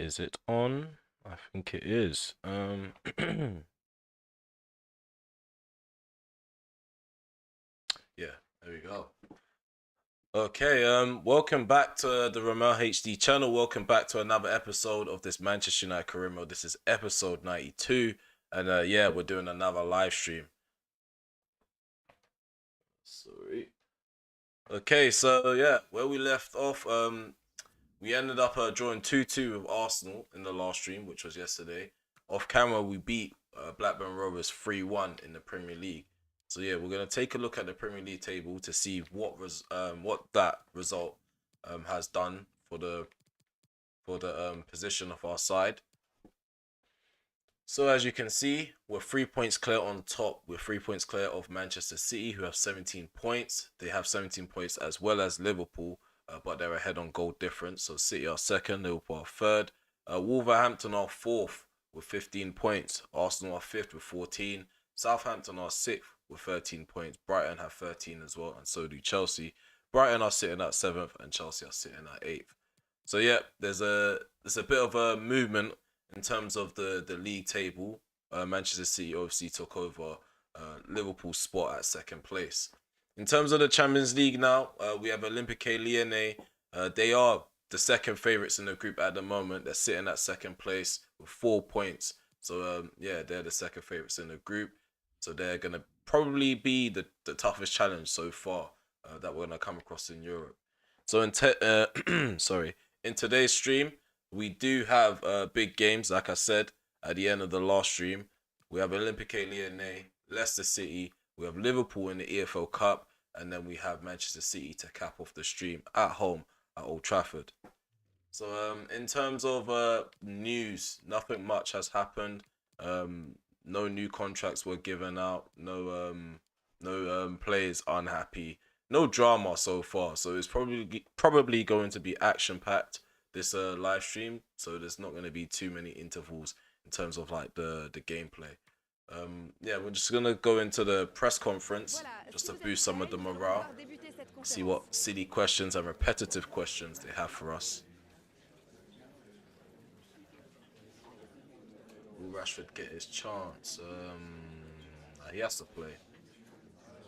Is it on? I think it is. Yeah, there we go. Okay, welcome back to the Ramel HD channel. Welcome back to another episode of this Manchester United career mode. This is episode 92, and yeah, we're doing another live stream. Sorry. Okay, so yeah, where we left off, we ended up drawing 2-2 with Arsenal in the last stream, which was yesterday. Off camera, we beat Blackburn Rovers 3-1 in the Premier League. So yeah, we're gonna take a look at the Premier League table to see what that result has done for the position of our side. So as you can see, we're 3 points clear on top. We're 3 points clear of Manchester City, who have 17 points. They have 17 points as well as Liverpool, but they're ahead on goal difference. So City are second, Liverpool are third. Wolverhampton are fourth with 15 points. Arsenal are fifth with 14. Southampton are sixth with 13 points. Brighton have 13 as well, and so do Chelsea. Brighton are sitting at seventh, and Chelsea are sitting at eighth. So yeah, there's a bit of a movement in terms of the league table. Manchester City obviously took over Liverpool's spot at second place. In terms of the Champions League now, we have Olympique Lyonnais. They are the second favourites in the group at the moment. They're sitting at second place with 4 points. So yeah, they're the second favourites in the group. So they're going to probably be the toughest challenge so far that we're going to come across in Europe. So sorry, in today's stream, we do have big games, like I said, at the end of the last stream. We have Olympique Lyonnais, Leicester City, we have Liverpool in the EFL Cup, and then we have Manchester City to cap off the stream at home at Old Trafford. So in terms of news, nothing much has happened. No new contracts were given out. No players unhappy. No drama so far. So it's probably going to be action packed this live stream. So there's not going to be too many intervals in terms of like the gameplay. Yeah, we're just gonna go into the press conference just to boost some of the morale. See what silly questions and repetitive questions they have for us. Will Rashford get his chance? He has to play.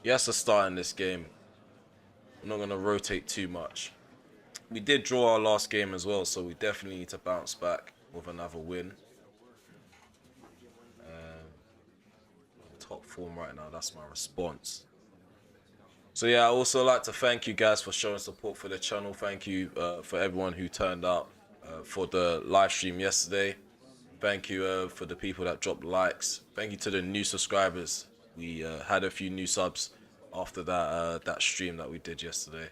He has to start in this game. I'm not gonna rotate too much. We did draw our last game as well, so we definitely need to bounce back with another win. Top form right now, that's my response. So yeah, I also like to thank you guys for showing support for the channel. Thank you for everyone who turned out for the live stream yesterday. Thank you for the people that dropped likes. Thank you to the new subscribers. We had a few new subs after that stream that we did yesterday.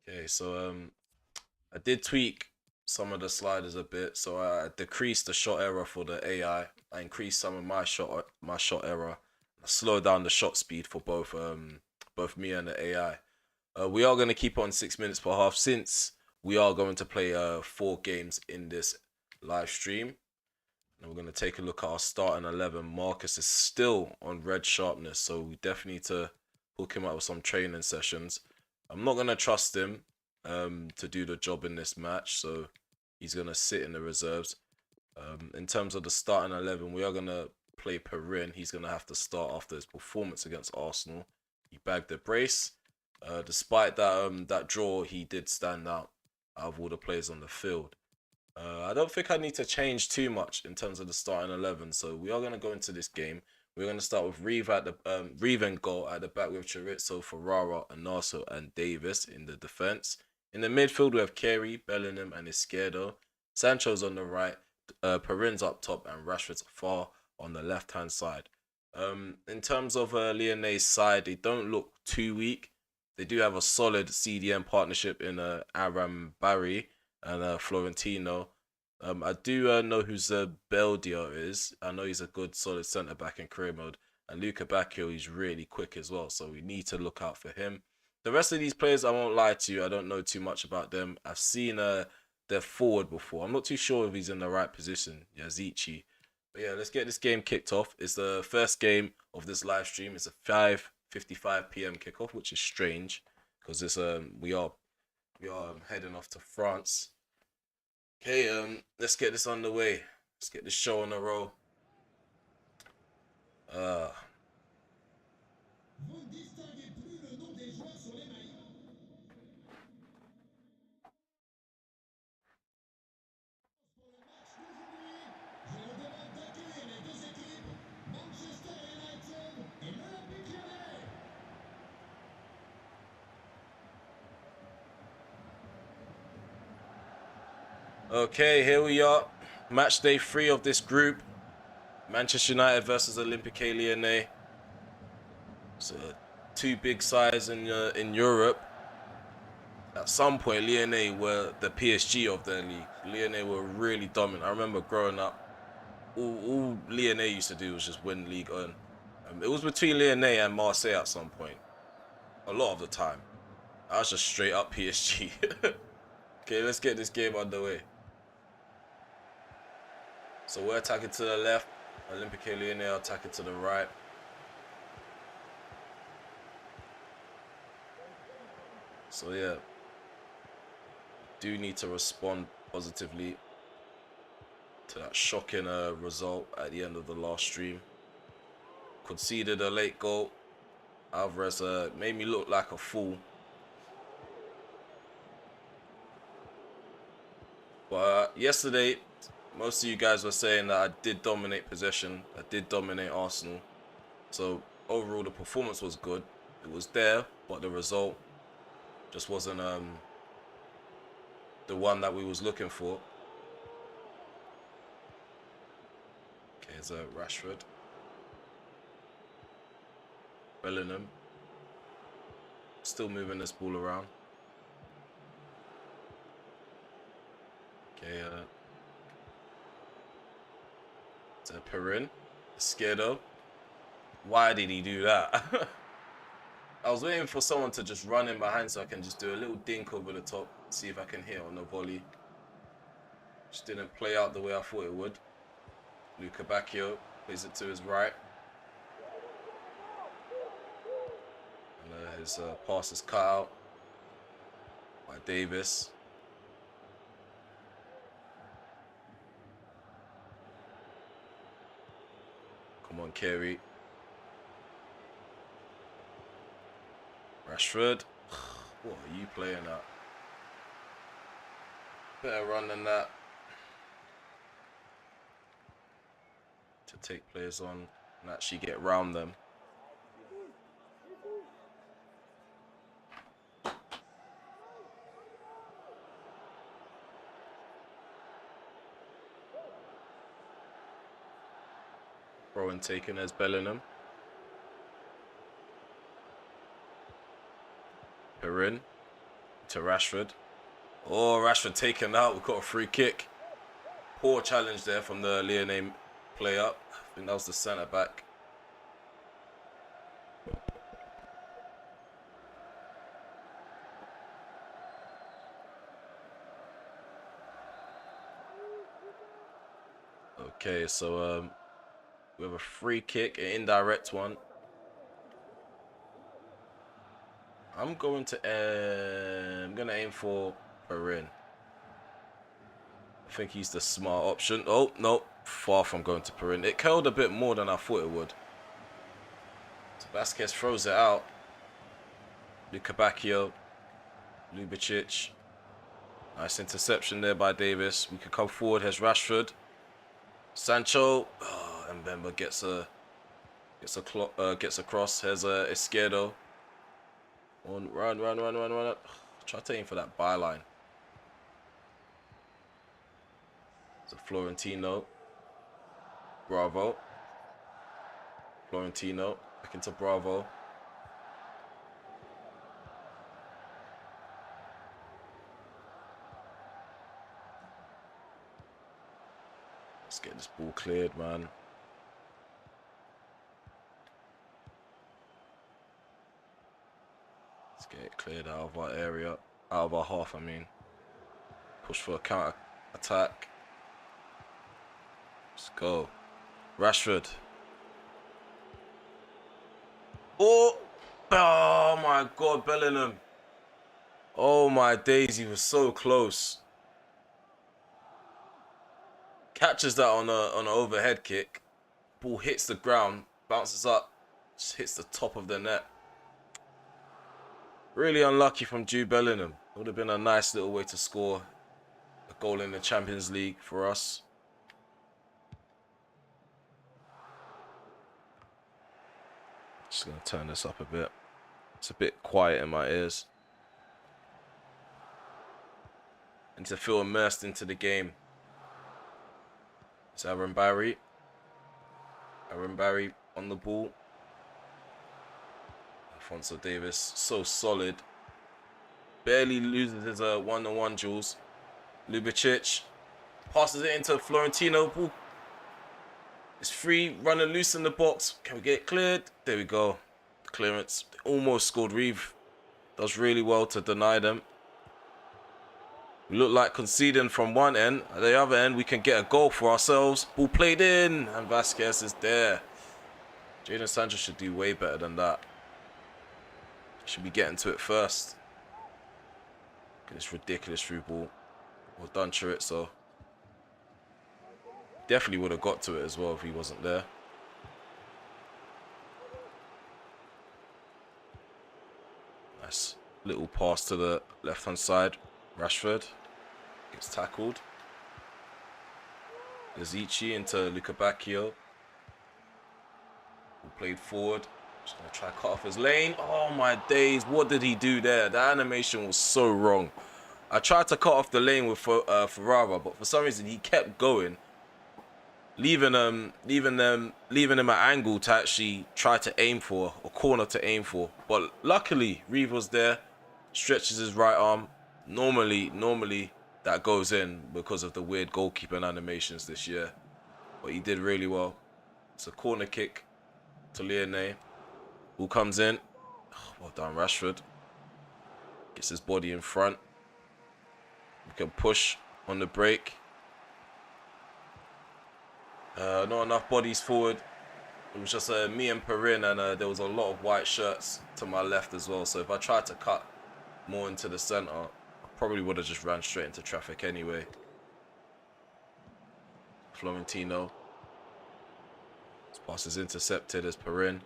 Okay, so I did tweak some of the sliders a bit, so I decreased the shot error for the AI. I increased some of my shot error. I slowed down the shot speed for both me and the AI. We are going to keep on 6 minutes per half since we are going to play 4 games in this live stream. And we're going to take a look at our starting 11. Marcus is still on red sharpness, so we definitely need to hook him up with some training sessions. I'm not going to trust him to do the job in this match, so he's going to sit in the reserves. In terms of the starting 11, we are going to play Perrin. He's going to have to start after his performance against Arsenal. He bagged the brace. Despite that draw, he did stand out of all the players on the field. I don't think I need to change too much in terms of the starting 11. So we are going to go into this game. We're going to start with Reeve and goal at the back with Chorizo, Ferrara, Anaso, and Davis in the defense. In the midfield, we have Carey, Bellingham, and Izquierdo. Sancho's on the right, Perrin's up top, and Rashford's far on the left-hand side. In terms of Lyonnais' side, they don't look too weak. They do have a solid CDM partnership in Aram Barry and Florentino. I do know who Beldia is. I know he's a good, solid centre back in career mode. And Luca Bacchio, he's really quick as well, so we need to look out for him. The rest of these players, I won't lie to you, I don't know too much about them. I've seen their forward before. I'm not too sure if he's in the right position, Yazici. But yeah, let's get this game kicked off. It's the first game of this live stream. It's a 5:55 p.m. kickoff, which is strange because it's we are heading off to France. Okay, let's get this underway. Let's get this show on the roll. Uh, okay, here we are. Match day 3 of this group. Manchester United versus Olympique Lyonnais. So two big sides in Europe. At some point, Lyonnais were the PSG of the league. Lyonnais were really dominant. I remember growing up, all Lyonnais used to do was just win League One. It was between Lyonnais and Marseille at some point. A lot of the time. I was just straight up PSG. Okay, let's get this game underway. So we're attacking to the left. Olympique Lyonnais are attacking to the right. So yeah, do need to respond positively to that shocking result at the end of the last stream. Conceded a late goal. Alvarez made me look like a fool. But yesterday, most of you guys were saying that I did dominate possession. I did dominate Arsenal. So overall, the performance was good. It was there, but the result just wasn't the one that we was looking for. Okay, it's Rashford. Bellingham. Still moving this ball around. Okay, it's Perrin. Scared of. Why did he do that? I was waiting for someone to just run in behind so I can just do a little dink over the top, see if I can hit on the volley. Just didn't play out the way I thought it would. Luca Bacchio plays it to his right. And his pass is cut out by Davis. Come on, Kerry. Rashford. What are you playing at? Better run than that. To take players on and actually get round them. Throw-in taken as Bellingham. Perrin to Rashford. Oh, Rashford taken out. We've got a free kick. Poor challenge there from the Lyonnais player. I think that was the centre back. Okay, so we have a free kick, an indirect one. I'm gonna aim for Perrin. I think he's the smart option. Oh no, far from going to Perrin. It curled a bit more than I thought it would. So Vasquez throws it out. Luca Bacchio, Lubicic. Nice interception there by Davis. We could come forward. Here's Rashford. Sancho. Oh, and Mbemba gets across. Here's Izquierdo. Run. Try to aim for that byline. So Florentino. Bravo. Florentino. Back into Bravo. Let's get this ball cleared, man. Let's get it cleared out of our area. Out of our half, I mean. Push for a counter attack. Let's go. Rashford. Oh! Oh my god, Bellingham. Oh my days, he was so close. catches that on an overhead kick. Ball hits the ground, bounces up, just hits the top of the net. Really unlucky from Jude Bellingham. It would have been a nice little way to score a goal in the Champions League for us. Just going to turn this up a bit. It's a bit quiet in my ears. And to feel immersed into the game. It's Aaron Barry. Aaron Barry on the ball. Alphonso Davies, so solid. Barely loses his one-on-one duels. Lubicic passes it into Florentino. Ball. It's free, running loose in the box. Can we get it cleared? There we go. The clearance. They almost scored. Reeve does really well to deny them. We look like conceding from one end. At the other end, we can get a goal for ourselves. Ball played in, and Vasquez is there. Jadon Sancho should do way better than that. Should be getting to it first. Look at this ridiculous through ball. Well done, Chorizo. Definitely would have got to it as well if he wasn't there. Nice little pass to the left-hand side. Rashford gets tackled. Yazici into Luka Bacchio. Who played forward. Just going to try to cut off his lane. Oh my days. What did he do there? The animation was so wrong. I tried to cut off the lane with Ferrara, but for some reason he kept going. Leaving him at angle to actually try to aim for, a corner to aim for. But luckily, Reeve was there. Stretches his right arm. Normally that goes in because of the weird goalkeeping animations this year. But he did really well. It's a corner kick to Lione. Who comes in. Oh, well done, Rashford. Gets his body in front. We can push on the break. Not enough bodies forward. It was just me and Perrin, and there was a lot of white shirts to my left as well. So if I tried to cut more into the centre, I probably would have just ran straight into traffic anyway. Florentino. His pass is intercepted as Perrin.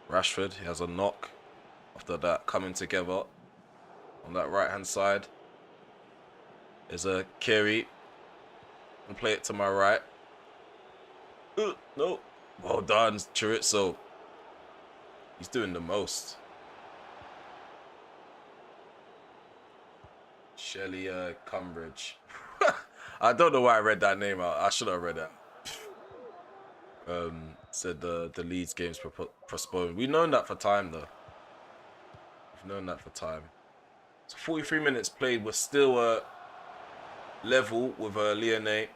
Rashford, he has a knock. After that, coming together on that right-hand side. There's a Kerry. And play it to my right. No. Well done, Chorizo. He's doing the most. Shelley Cumbridge. I don't know why I read that name out. I should have read that. Said the Leeds game's postponed. We've known that for time, though. We've known that for time. So 43 minutes played. We're still level with Lione.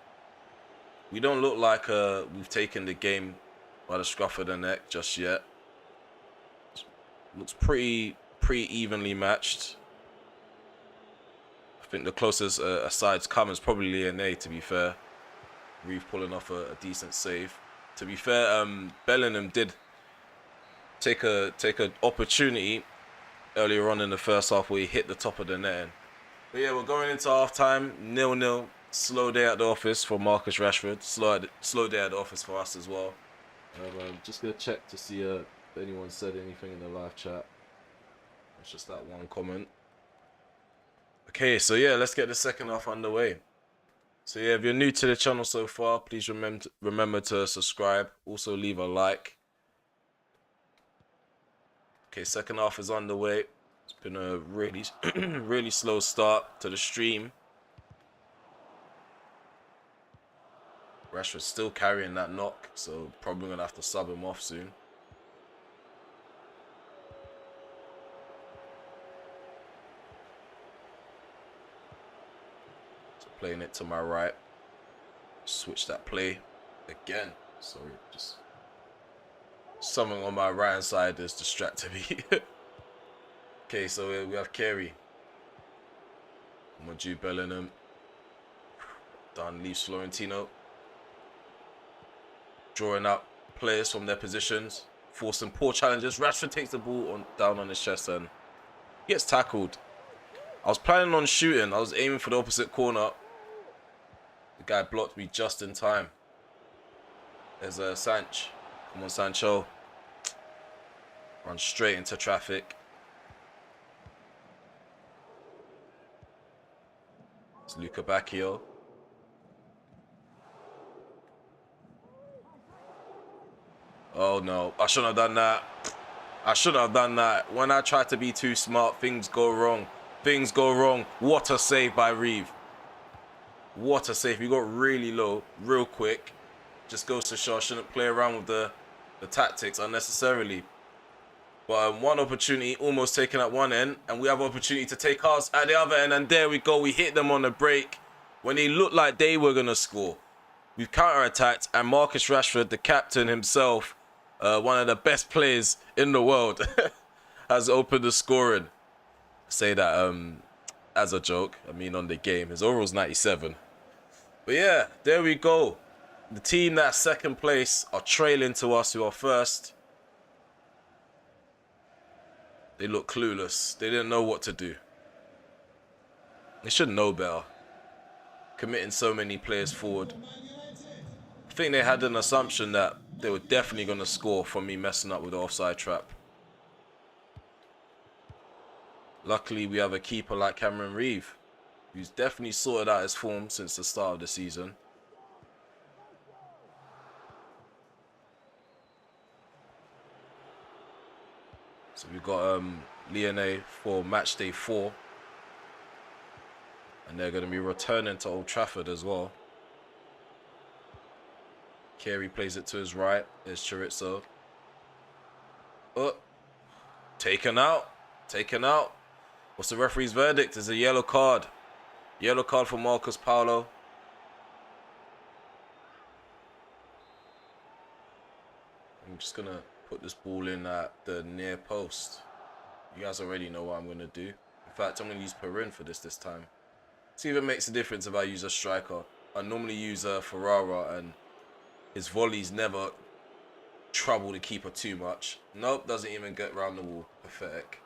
We don't look like we've taken the game by the scruff of the neck just yet. Looks pretty evenly matched. I think the closest a side's come is probably Lione, to be fair. Reeve pulling off a decent save. To be fair, Bellingham did take an opportunity earlier on in the first half where he hit the top of the net. But yeah, we're going into half time, 0-0. Slow day at the office for Marcus Rashford. Slow day at the office for us as well. Just gonna check to see if anyone said anything in the live chat. It's just that one comment. Okay, so yeah, let's get the second half underway. So yeah, if you're new to the channel so far, please remember to subscribe. Also leave a like. Okay, second half is underway. It's been a really slow start to the stream. Rashford's still carrying that knock, so probably gonna have to sub him off soon. So playing it to my right. Switch that play again. Sorry, just something on my right hand side is distracting me. Okay, so we have Kerry. Jude Bellingham. Done, leaves Florentino. Drawing up players from their positions, forcing poor challenges. Rashford takes the ball down on his chest and gets tackled. I was planning on shooting. I was aiming for the opposite corner. The guy blocked me just in time. There's a Sanch. Come on, Sancho. Run straight into traffic. It's Luca Bacchio. Oh no, I shouldn't have done that. I shouldn't have done that. When I try to be too smart, things go wrong. Things go wrong. What a save by Reeve. What a save. He got really low, real quick. Just goes to show I shouldn't play around with the tactics unnecessarily. But one opportunity almost taken at one end, and we have opportunity to take ours at the other end, and there we go. We hit them on the break when they looked like they were going to score. We've counter-attacked, and Marcus Rashford, the captain himself, one of the best players in the world, has opened the scoring. I say that as a joke. I mean, on the game. His overall's 97. But yeah, there we go. The team that's second place are trailing to us who are first. They look clueless. They didn't know what to do. They should know better. Committing so many players forward. I think they had an assumption that they were definitely going to score from me messing up with the offside trap. Luckily, we have a keeper like Cameron Reeve, who's definitely sorted out his form since the start of the season. So we've got Lione for match day 4. And they're going to be returning to Old Trafford as well. Carey plays it to his right. There's Chorizo. Oh, taken out. Taken out. What's the referee's verdict? It's a yellow card. Yellow card for Marcos Paulo. I'm just going to put this ball in at the near post. You guys already know what I'm going to do. In fact, I'm going to use Perin for this time. See if it makes a difference if I use a striker. I normally use Ferrara, and his volleys never trouble the keeper too much. Nope, doesn't even get round the wall. Pathetic.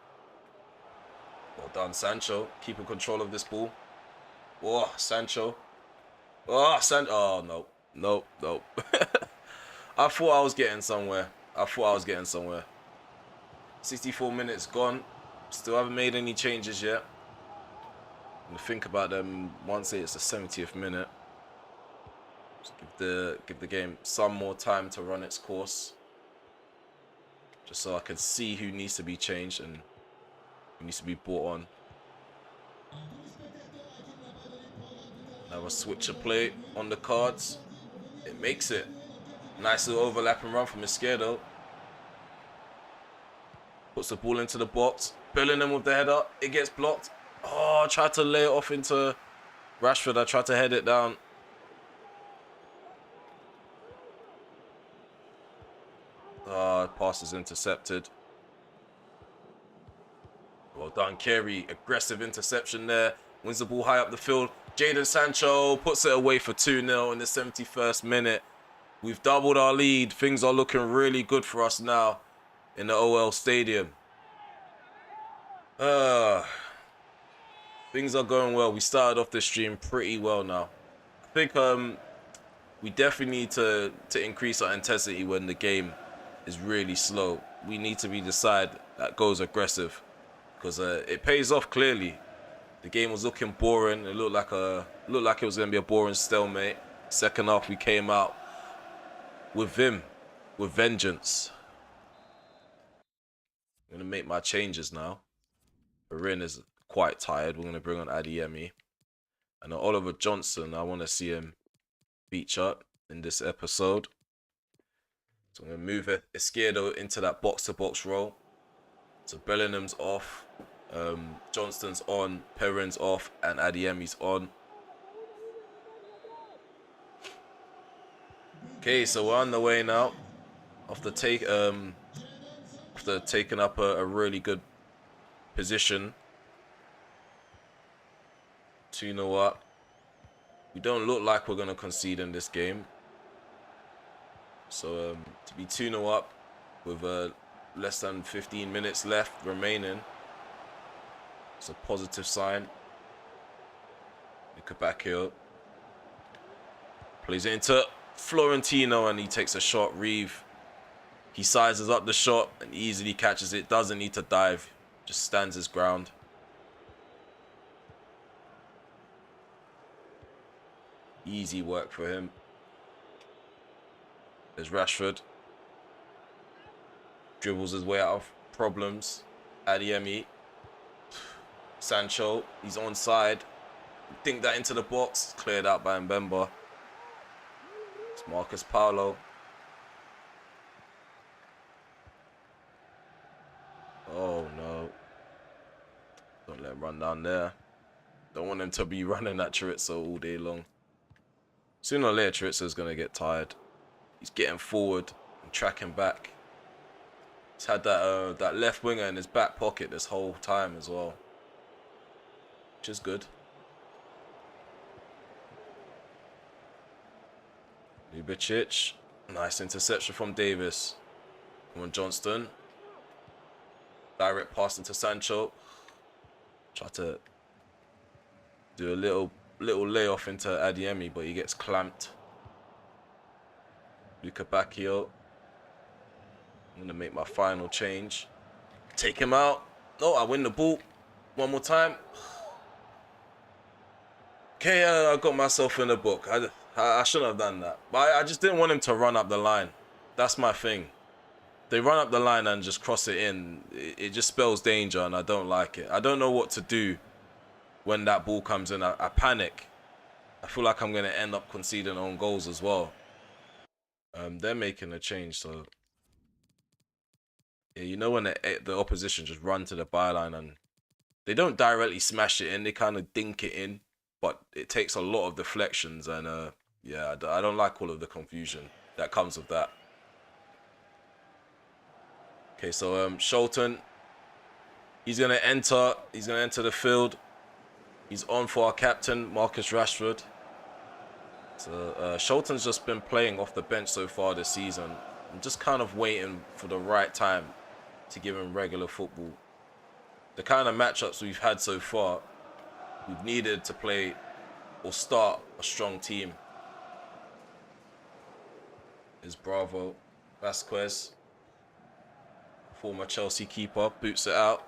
Well done, Sancho. Keeping control of this ball. Oh, Sancho. Oh, oh, no. Nope, nope. I thought I was getting somewhere. 64 minutes gone. Still haven't made any changes yet. I'm going to think about them once it's the 70th minute. Just give the game some more time to run its course. Just so I can see who needs to be changed and who needs to be brought on. Now a switcher play on the cards. It makes it. Nice little overlapping run from Izquierdo. Puts the ball into the box. Bellingham with the header. It gets blocked. Oh, I tried to lay it off into Rashford. I tried to head it down. Pass is intercepted. Well done, Carey. Aggressive interception there. Wins the ball high up the field. Jadon Sancho puts it away for 2-0 in the 71st minute. We've doubled our lead. Things are looking really good for us now in the OL Stadium. Things are going well. We started off this stream pretty well now. I think we definitely need to increase our intensity when the game is really slow. We need to be the side that goes aggressive because it pays off clearly. The game was looking boring. It looked like it was going to be a boring stalemate. Second half, we came out with vengeance. I'm going to make my changes now. Perin is quite tired. We're going to bring on Adeyemi. And Oliver Johnson, I want to see him feature in this episode. So I'm going to move Izquierdo into that box-to-box role. So Bellingham's off. Johnston's on. Perin's off. And Adeyemi's on. Okay, so we're on the way now. After taking up a really good position. 2-0 up. We don't look like we're going to concede in this game. So to be 2-0 up with less than 15 minutes left remaining, it's a positive sign. Look back here. Plays it into Florentino and he takes a shot. Reeve. He sizes up the shot and easily catches it. Doesn't need to dive. Just stands his ground. Easy work for him. There's Rashford. Dribbles his way out of problems. Adeyemi. Sancho. He's onside. Dink that into the box. Cleared out by Mbemba. It's Marcus Paulo. Oh no. Don't let him run down there. Don't want him to be running at Chorizo all day long. Sooner or later, Chorizo's going to get tired. He's getting forward and tracking back. He's had that left winger in his back pocket this whole time as well. Which is good. Ljubicic. Nice interception from Davis. Come on, Johnston. Direct pass into Sancho. Try to do a little layoff into Adeyemi, but he gets clamped. Luca Bacchio. I'm going to make my final change. Take him out. No, I win the ball. One more time. Okay, I got myself in the book. I shouldn't have done that. But I just didn't want him to run up the line. That's my thing. They run up the line and just cross it in. It just spells danger and I don't like it. I don't know what to do when that ball comes in. I panic. I feel like I'm going to end up conceding own goals as well. They're making a change, so... Yeah, you know when the opposition just run to the byline and they don't directly smash it in, they kind of dink it in, but it takes a lot of deflections and yeah, I don't like all of the confusion that comes with that. Okay, so Sholton, he's gonna enter the field. He's on for our captain, Marcus Rashford. So Sholton's just been playing off the bench so far this season. I'm just kind of waiting for the right time to give him regular football. The kind of matchups we've had so far, we've needed to play or start a strong team. Is Bravo. Vasquez, former Chelsea keeper, boots it out.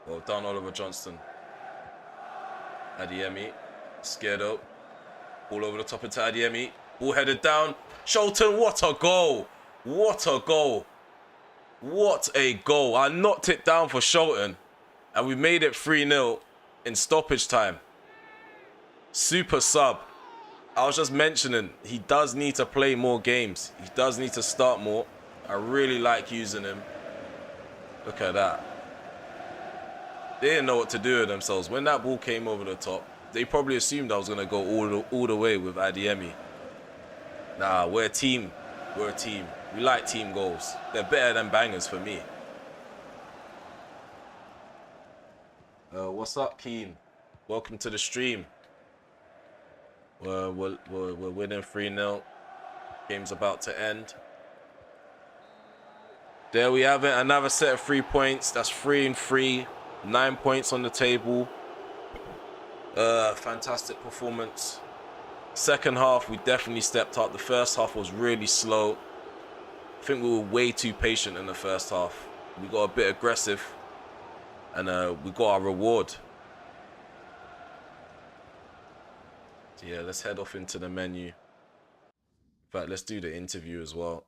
Well done, Oliver Johnston. Adeyemi, scared up. Ball over the top into Adeyemi. Ball headed down. Sholton, what a goal! What a goal! What a goal! I knocked it down for Sholton, and we made it 3-0 in stoppage time. Super sub. I was just mentioning, he does need to play more games. He does need to start more. I really like using him. Look at that. They didn't know what to do with themselves. When that ball came over the top, they probably assumed I was going to go all the way with Adeyemi. Nah, we're a team. We're a team. We like team goals. They're better than bangers for me. What's up, Keen? Welcome to the stream. We're winning 3-0. Game's about to end. There we have it. Another set of 3 points. That's 3 and 3. 9 points on the table. Fantastic performance. Second half, we definitely stepped up. The first half was really slow. I think we were way too patient in the first half. We got a bit aggressive. And we got our reward. So yeah, let's head off into the menu. In fact, let's do the interview as well.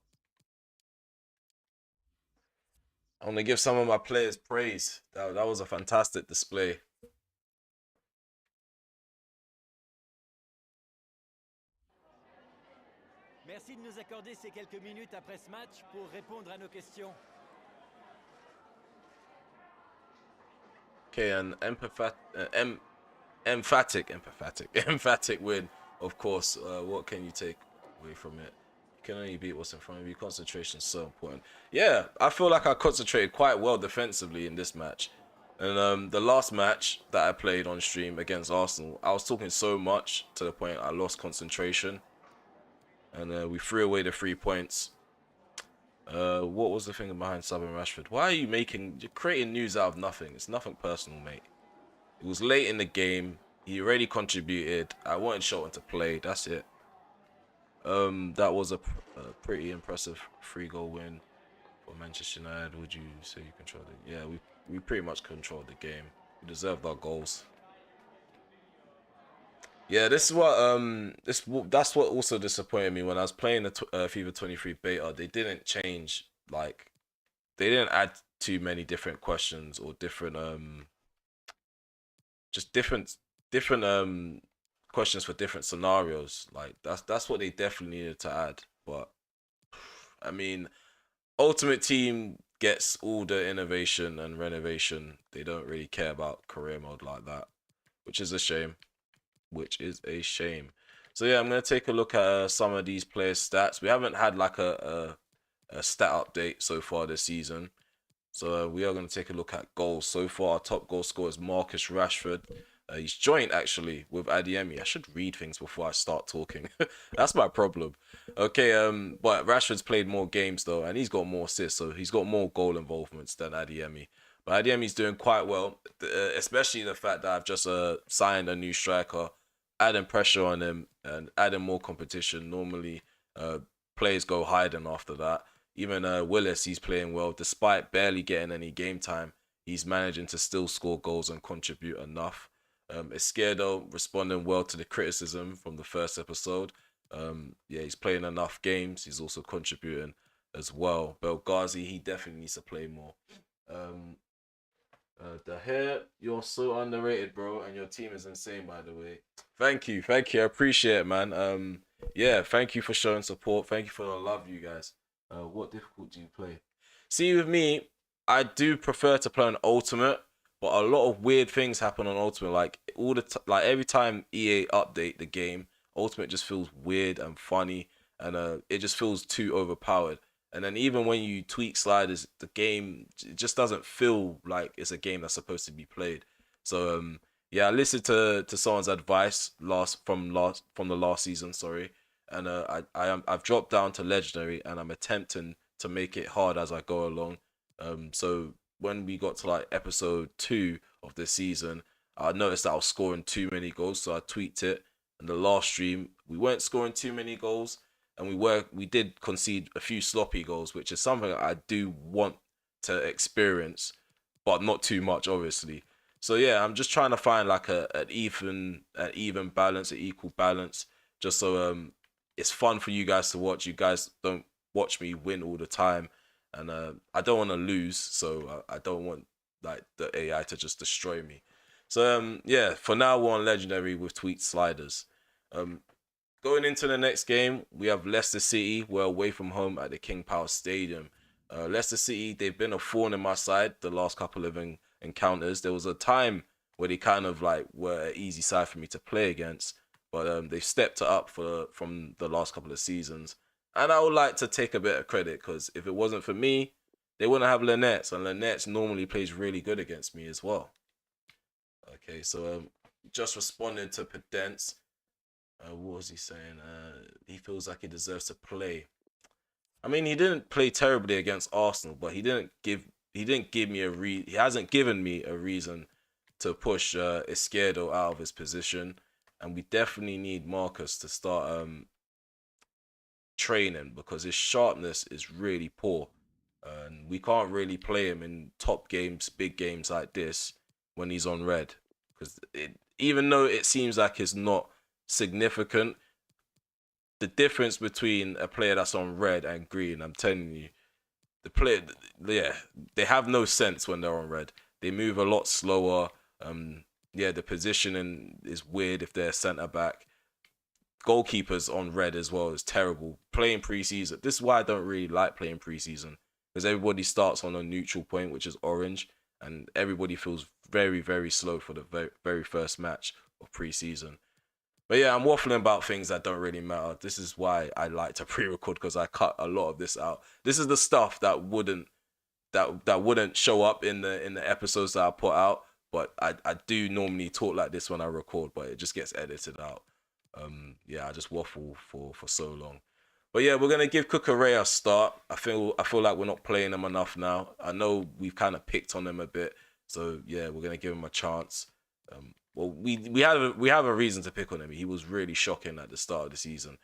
I want to give some of my players praise. That was a fantastic display. Merci de nous accorder ces quelques minutes après ce match pour répondre à nos questions. Okay, an emphatic win, of course. What can you take away from it? You can only beat what's in front of you. Concentration is so important. Yeah, I feel like I concentrated quite well defensively in this match. And the last match that I played on stream against Arsenal, I was talking so much to the point I lost concentration. And we threw away the 3 points. What was the thing behind subbing Rashford? Why are you're creating news out of nothing? It's nothing personal, mate. It was late in the game. He already contributed. I wanted Shelton to play. That's it. That was a pretty impressive 3-goal win for Manchester United. Would you say you controlled it? Yeah, we pretty much controlled the game. We deserved our goals. Yeah, this is what that's what also disappointed me when I was playing the FIFA 23 beta. They didn't change, like, they didn't add too many different questions or different just different questions for different scenarios. Like that's what they definitely needed to add. But I mean, Ultimate Team gets all the innovation and renovation. They don't really care about career mode like that, which is a shame. Which is a shame. So yeah, I'm gonna take a look at some of these players' stats. We haven't had like a stat update so far this season. So we are going to take a look at goals. So far, our top goal scorer is Marcus Rashford. He's joint actually with Adiemi. I should read things before I start talking. That's my problem. Okay, but Rashford's played more games though, and he's got more assists, so he's got more goal involvements than Adiemi. But Adiemi's doing quite well, especially the fact that I've just signed a new striker, adding pressure on him and adding more competition. Normally, uh, players go hiding after that. Even Willis, he's playing well despite barely getting any game time. He's managing to still score goals and contribute enough. Izquierdo responding well to the criticism from the first episode. Yeah, he's playing enough games. He's also contributing as well. Belghazi, he definitely needs to play more. Um, the hair, you're so underrated, bro, and your team is insane, by the way. Thank you. I appreciate it, man. Yeah, thank you for showing support. Thank you for the love, you guys. What difficult do you play? See, with me, I do prefer to play on Ultimate, but a lot of weird things happen on Ultimate. Like like every time EA update the game, Ultimate just feels weird and funny, and it just feels too overpowered. And then even when you tweak sliders, the game it just doesn't feel like it's a game that's supposed to be played. So yeah, I listened to someone's advice from the last season, sorry, and I've dropped down to legendary, and I'm attempting to make it hard as I go along. So when we got to like episode 2 of this season, I noticed that I was scoring too many goals, so I tweaked it. And the last stream, we weren't scoring too many goals, and we did concede a few sloppy goals, which is something I do want to experience, but not too much, obviously. So yeah, I'm just trying to find like an even balance, an equal balance, just so it's fun for you guys to watch. You guys don't watch me win all the time, and I don't want to lose, so I don't want like the AI to just destroy me. So yeah, for now we're on legendary with tweet sliders. Um, Going into the next game, we have Leicester City. We're away from home at the King Power Stadium. Leicester City, they've been a thorn in my side the last couple of encounters. There was a time where they kind of like were an easy side for me to play against, but they've stepped it up from the last couple of seasons. And I would like to take a bit of credit because if it wasn't for me, they wouldn't have Lynette, and Lynette normally plays really good against me as well. Okay, so just responding to Pedence. What was he saying? He feels like he deserves to play. I mean, he didn't play terribly against Arsenal, but he didn't give me he hasn't given me a reason to push Izquierdo out of his position, and we definitely need Marcus to start training because his sharpness is really poor, and we can't really play him in top games, big games like this when he's on red, because even though it seems like it's not significant, the difference between a player that's on red and green, I'm telling you, the player, yeah, they have no sense when they're on red. They move a lot slower. Yeah, the positioning is weird if they're centre back. Goalkeepers on red as well is terrible. Playing preseason, this is why I don't really like playing preseason because everybody starts on a neutral point, which is orange, and everybody feels very, very slow for the very first match of preseason. But yeah, I'm waffling about things that don't really matter. This is why I like to pre-record because I cut a lot of this out. This is the stuff that wouldn't show up in the episodes that I put out. But I do normally talk like this when I record, but it just gets edited out. Yeah, I just waffle for so long. But yeah, we're gonna give Cucurella a start. I feel like we're not playing him enough now. I know we've kind of picked on him a bit, so yeah, we're gonna give him a chance. well, we have a reason to pick on him. He was really shocking at the start of the season.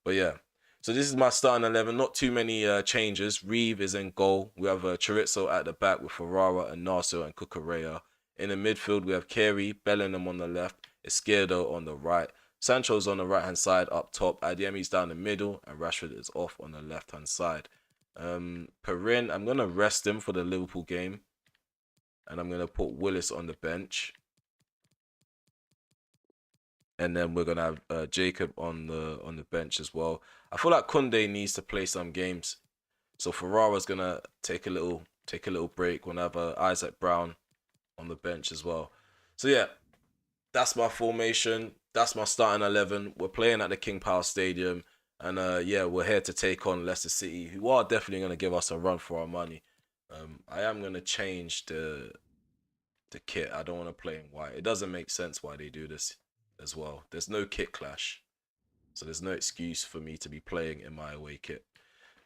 But yeah, so this is my starting 11. Not too many changes. Reeve is in goal. We have Chorizo at the back with Ferrara and Narcio and Cucurella. In the midfield, we have Carey, Bellingham on the left, Izquierdo on the right. Sancho's on the right-hand side up top. Adeyemi's down the middle, and Rashford is off on the left-hand side. Perin, I'm going to rest him for the Liverpool game. And I'm going to put Willis on the bench. And then we're gonna have Jacob on the bench as well. I feel like Koundé needs to play some games, so Ferrara's gonna take a little break. We're gonna have Isaac Brown on the bench as well. So yeah, that's my formation. That's my starting 11. We're playing at the King Power Stadium, and yeah, we're here to take on Leicester City, who are definitely gonna give us a run for our money. I am gonna change the kit. I don't want to play in white. It doesn't make sense why they do this as well. There's no kit clash, so there's no excuse for me to be playing in my away kit.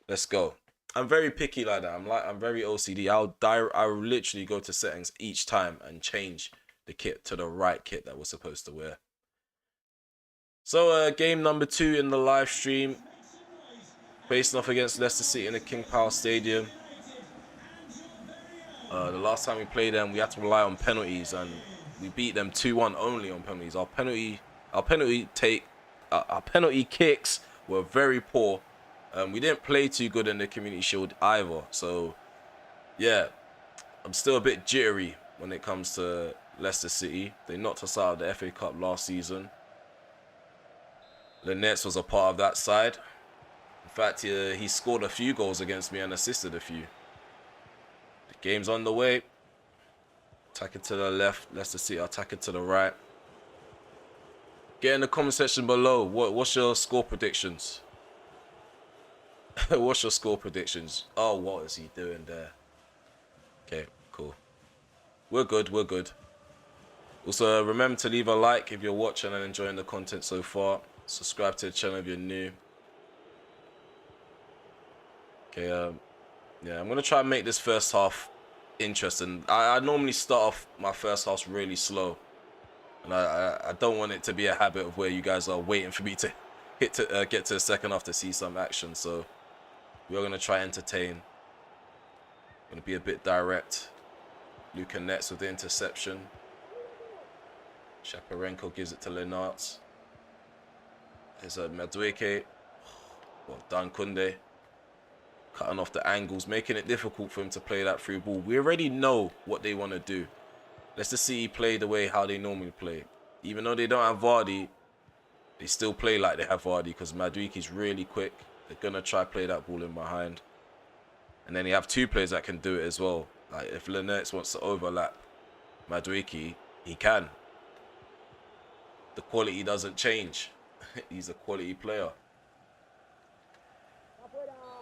Let's go. I'm very picky like that. I'm very OCD. I'll literally go to settings each time and change the kit to the right kit that we're supposed to wear. So game number 2 in the live stream, facing off against Leicester City in the King Power Stadium. The last time we played them, we had to rely on penalties, and we beat them 2-1 only on penalties. Our penalty kicks were very poor. We didn't play too good in the Community Shield either. So, yeah, I'm still a bit jittery when it comes to Leicester City. They knocked us out of the FA Cup last season. Lynette was a part of that side. In fact, he scored a few goals against me and assisted a few. The game's on the way. Attacking to the left. Leicester City attacking to the right. Get in the comment section below. What's your score predictions? What's your score predictions? Oh, what is he doing there? Okay, cool. We're good. We're good. Also, remember to leave a like if you're watching and enjoying the content so far. Subscribe to the channel if you're new. Okay, yeah, I'm going to try and make this first half interesting. I normally start off my first half really slow. And I don't want it to be a habit of where you guys are waiting for me to get to the second half to see some action. So we're going to try and entertain. Going to be a bit direct. Luka Nets with the interception. Shaparenko gives it to Lenart. There's a Madueke. Well done, Koundé. Cutting off the angles, making it difficult for him to play that through ball. We already know what they want to do. Leicester City play the way how they normally play. Even though they don't have Vardy, they still play like they have Vardy because Madueke's really quick. They're going to try play that ball in behind. And then you have two players that can do it as well. Like if Lynette wants to overlap Madueke, he can. The quality doesn't change. He's a quality player.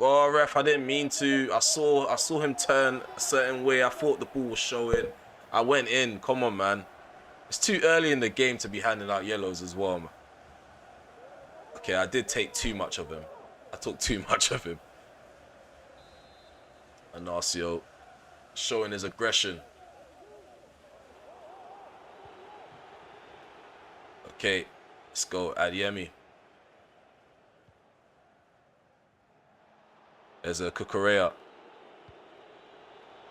Well, ref, I didn't mean to. I saw him turn a certain way. I thought the ball was showing. I went in. Come on, man. It's too early in the game to be handing out yellows as well, man. Okay, I did take too much of him. I took too much of him. Anasio showing his aggression. Okay, let's go, Adeyemi. There's a Cucurella.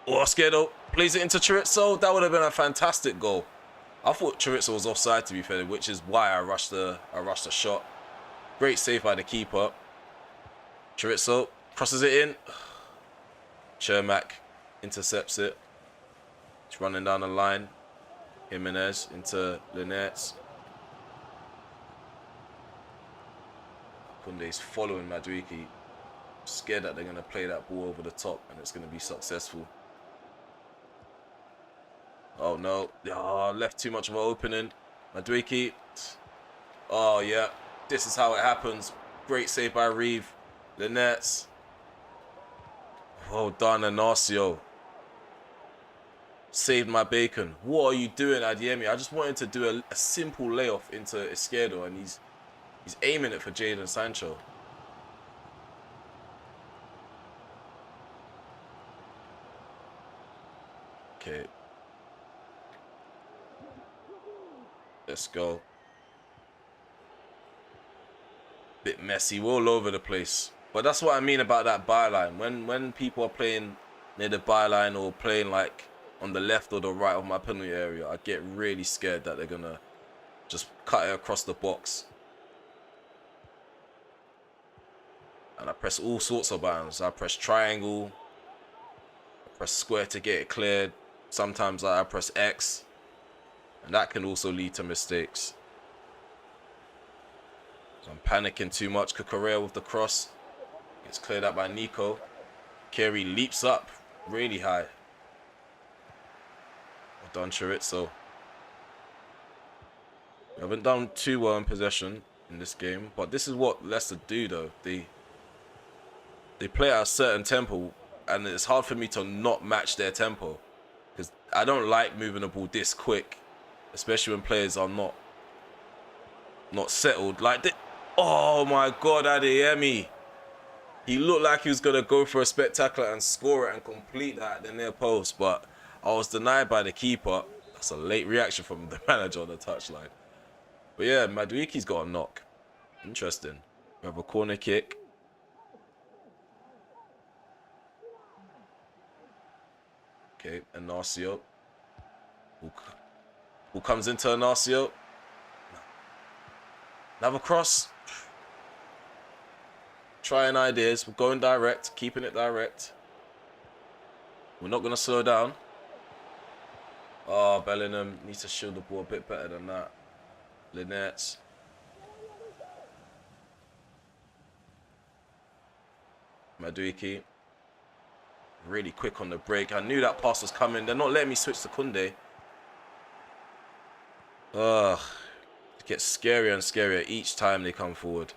Oh, Izquierdo plays it into Chorizo. That would have been a fantastic goal. I thought Chorizo was offside, to be fair, which is why I rushed the shot. Great save by the keeper. Chorizo crosses it in. Chermak intercepts it. It's running down the line. Jimenez into Lynette. Koundé's following Madueke. Scared that they're going to play that ball over the top and it's going to be successful. Oh no. Oh, left too much of an opening. Madueke. Oh yeah. This is how it happens. Great save by Reeve. Lynette. Well done, Anasio. Saved my bacon. What are you doing, Adeyemi? I just wanted to do a simple layoff into Izquierdo and he's aiming it for Jadon Sancho. Okay. Let's go. Bit messy. We're all over the place. But that's what I mean about that byline. When people are playing near the byline or playing like on the left or the right of my penalty area, I get really scared that they're going to just cut it across the box. And I press all sorts of buttons. I press triangle. I press square to get it cleared. Sometimes I press X. And that can also lead to mistakes. So I'm panicking too much. Kukurea with the cross. Gets cleared out by Nico. Kerry leaps up really high. Well done, Chorizo. We haven't done too well in possession in this game. But this is what Leicester do, though. They play at a certain tempo. And it's hard for me to not match their tempo. Because I don't like moving the ball this quick. Especially when players are not settled. Like this. Oh my God, Adeyemi. He looked like he was going to go for a spectacular and score it and complete that at the near post. But I was denied by the keeper. That's a late reaction from the manager on the touchline. But yeah, Maduiki's got a knock. Interesting. We have a corner kick. Okay, Inacio. Who comes into Inacio? Another cross. Trying ideas. We're going direct. Keeping it direct. We're not going to slow down. Oh, Bellingham needs to shield the ball a bit better than that. Lynette. Maduiki. Really quick on the break. I knew that pass was coming. They're not letting me switch to Kunde. Ugh. It gets scarier and scarier each time they come forward.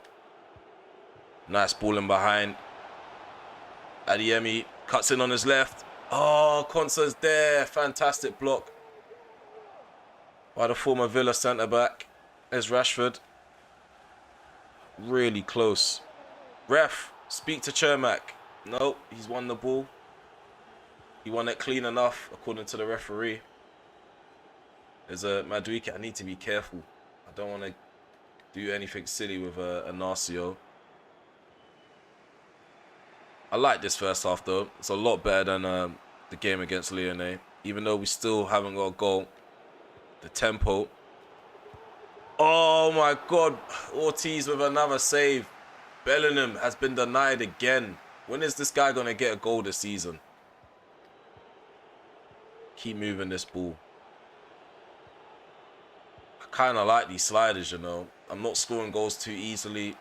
Nice ball in behind. Adeyemi cuts in on his left. Oh, Konsa's there. Fantastic block by the former Villa centre-back. There's Rashford. Really close. Ref, speak to Chermak. Nope, he's won the ball. He won it clean enough, according to the referee. There's a Madueke. I need to be careful. I don't want to do anything silly with a Narcio. I like this first half, though. It's a lot better than the game against Lyonnais. Even though we still haven't got a goal. The tempo. Oh, my God. Ortiz with another save. Bellingham has been denied again. When is this guy going to get a goal this season? Keep moving this ball. I kind of like these sliders, you know. I'm not scoring goals too easily.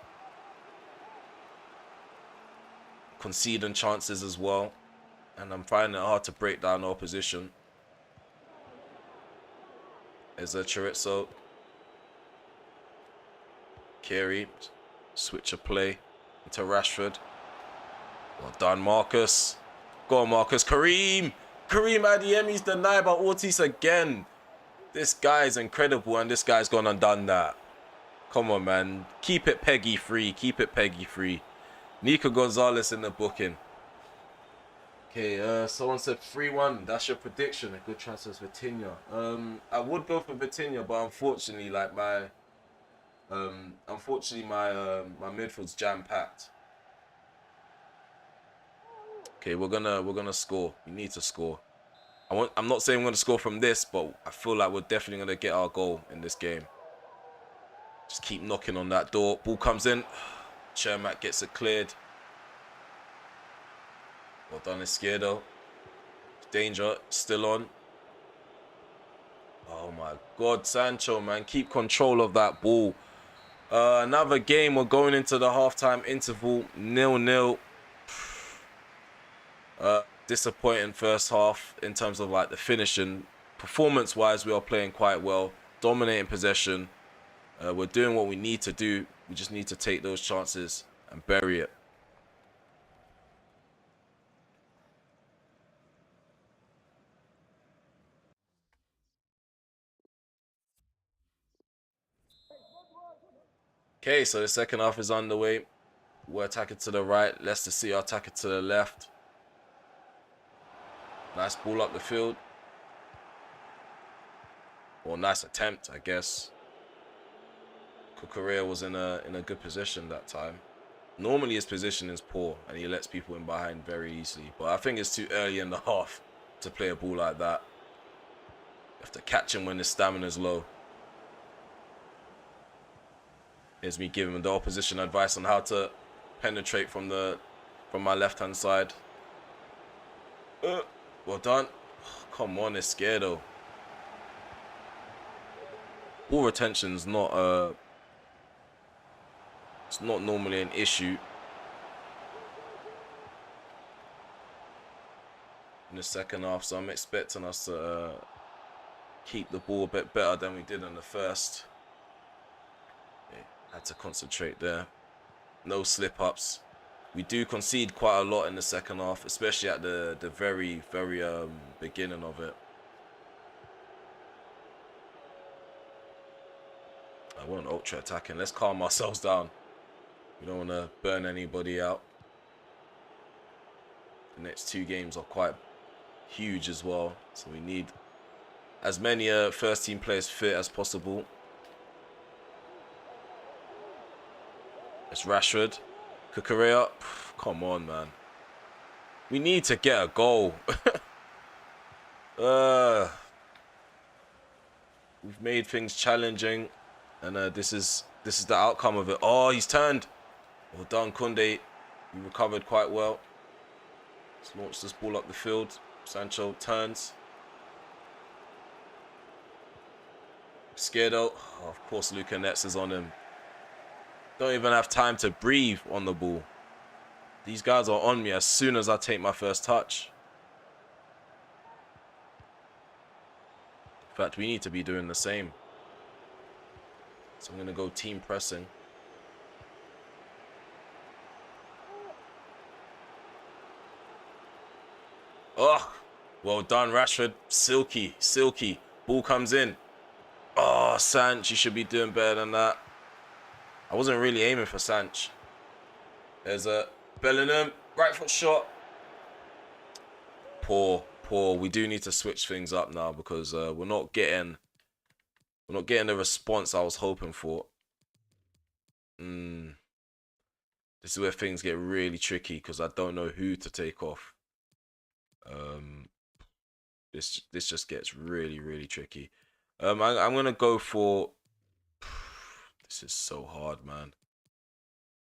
Conceding chances as well. And I'm finding it hard to break down the opposition. There's a Chorizo. Kerry. Switch of play into Rashford. Well done, Marcus. Go on, Marcus. Kareem Adeyemi's denied by Ortiz again. This guy is incredible, and this guy's gone and done that. Come on, man. Keep it Peggy free. Keep it Peggy free. Nico Gonzalez in the booking. Okay, someone said 3-1. That's your prediction. A good transfer is Vitinha. I would go for Vitinha, but unfortunately, like my midfield's jam packed. Okay, we're gonna score. We need to score. I'm not saying we're gonna score from this, but I feel like we're definitely gonna get our goal in this game. Just keep knocking on that door. Ball comes in. Chermak gets it cleared. Well done, Izquierdo. Danger still on. Oh my God, Sancho, man, keep control of that ball. Another game. We're going into the halftime interval. 0-0. Disappointing first half in terms of like the finishing. Performance-wise, we are playing quite well. Dominating possession. We're doing what we need to do. We just need to take those chances and bury it. Okay, so the second half is underway. We're attacking to the right. Leicester City are attacking to the left. Nice ball up the field. Or nice attempt, I guess. Kukurea was in a good position that time. Normally his position is poor and he lets people in behind very easily. But I think it's too early in the half to play a ball like that. You have to catch him when his stamina's low. Here's me giving him the opposition advice on how to penetrate from my left-hand side. Well done. Oh, come on, it's scared though. Ball retention's not it's not normally an issue in the second half, so I'm expecting us to keep the ball a bit better than we did in the first. Okay, had to concentrate there. No slip-ups. We do concede quite a lot in the second half, especially at the very beginning of it. I want ultra attacking. Let's calm ourselves down. We don't want to burn anybody out. The next 2 games are quite huge as well, so we need as many first team players fit as possible. It's Rashford. Kukurea. Come on, man. We need to get a goal. We've made things challenging, and this is the outcome of it. Oh, he's turned. Well done, Koundé. He recovered quite well. Let's launch this ball up the field. Sancho turns. Scared out. Oh, of course, Luka Netz is on him. Don't even have time to breathe on the ball. These guys are on me as soon as I take my first touch. In fact, we need to be doing the same. So I'm going to go team pressing. Oh, well done, Rashford. Silky, silky. Ball comes in. Oh, Sanch, you should be doing better than that. I wasn't really aiming for Sanch. There's a Bellingham, right foot shot. Poor. We do need to switch things up now because we're not getting the response I was hoping for. This is where things get really tricky because I don't know who to take off. This just gets really tricky. I'm gonna go for. This is so hard, man.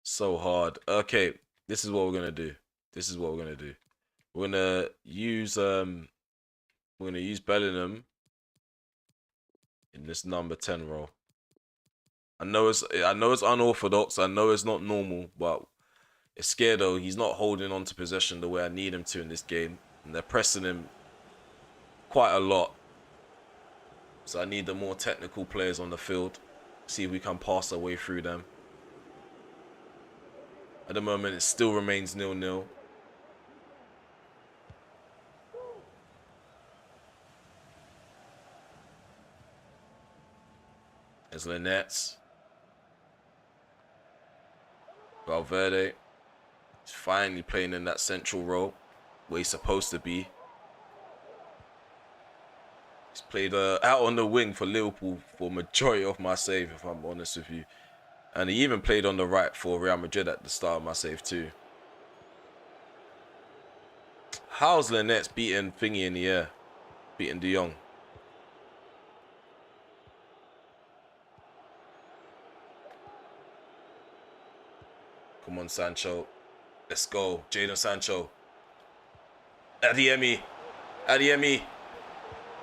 So hard. Okay, this is what we're gonna do. We're gonna use Bellingham in this number 10 role. I know it's unorthodox. I know it's not normal, but it's scared though. He's not holding on to possession the way I need him to in this game, and they're pressing him quite a lot. So I need the more technical players on the field. See if we can pass our way through them. At the moment, it still remains 0-0. There's Linetz. Valverde. He's finally playing in that central role where he's supposed to be. He's played out on the wing for Liverpool for majority of my save, if I'm honest with you. And he even played on the right for Real Madrid at the start of my save too. How's Linetz beating Thingy in the air? Beating De Jong. Come on, Sancho. Let's go. Jadon Sancho. Adeyemi.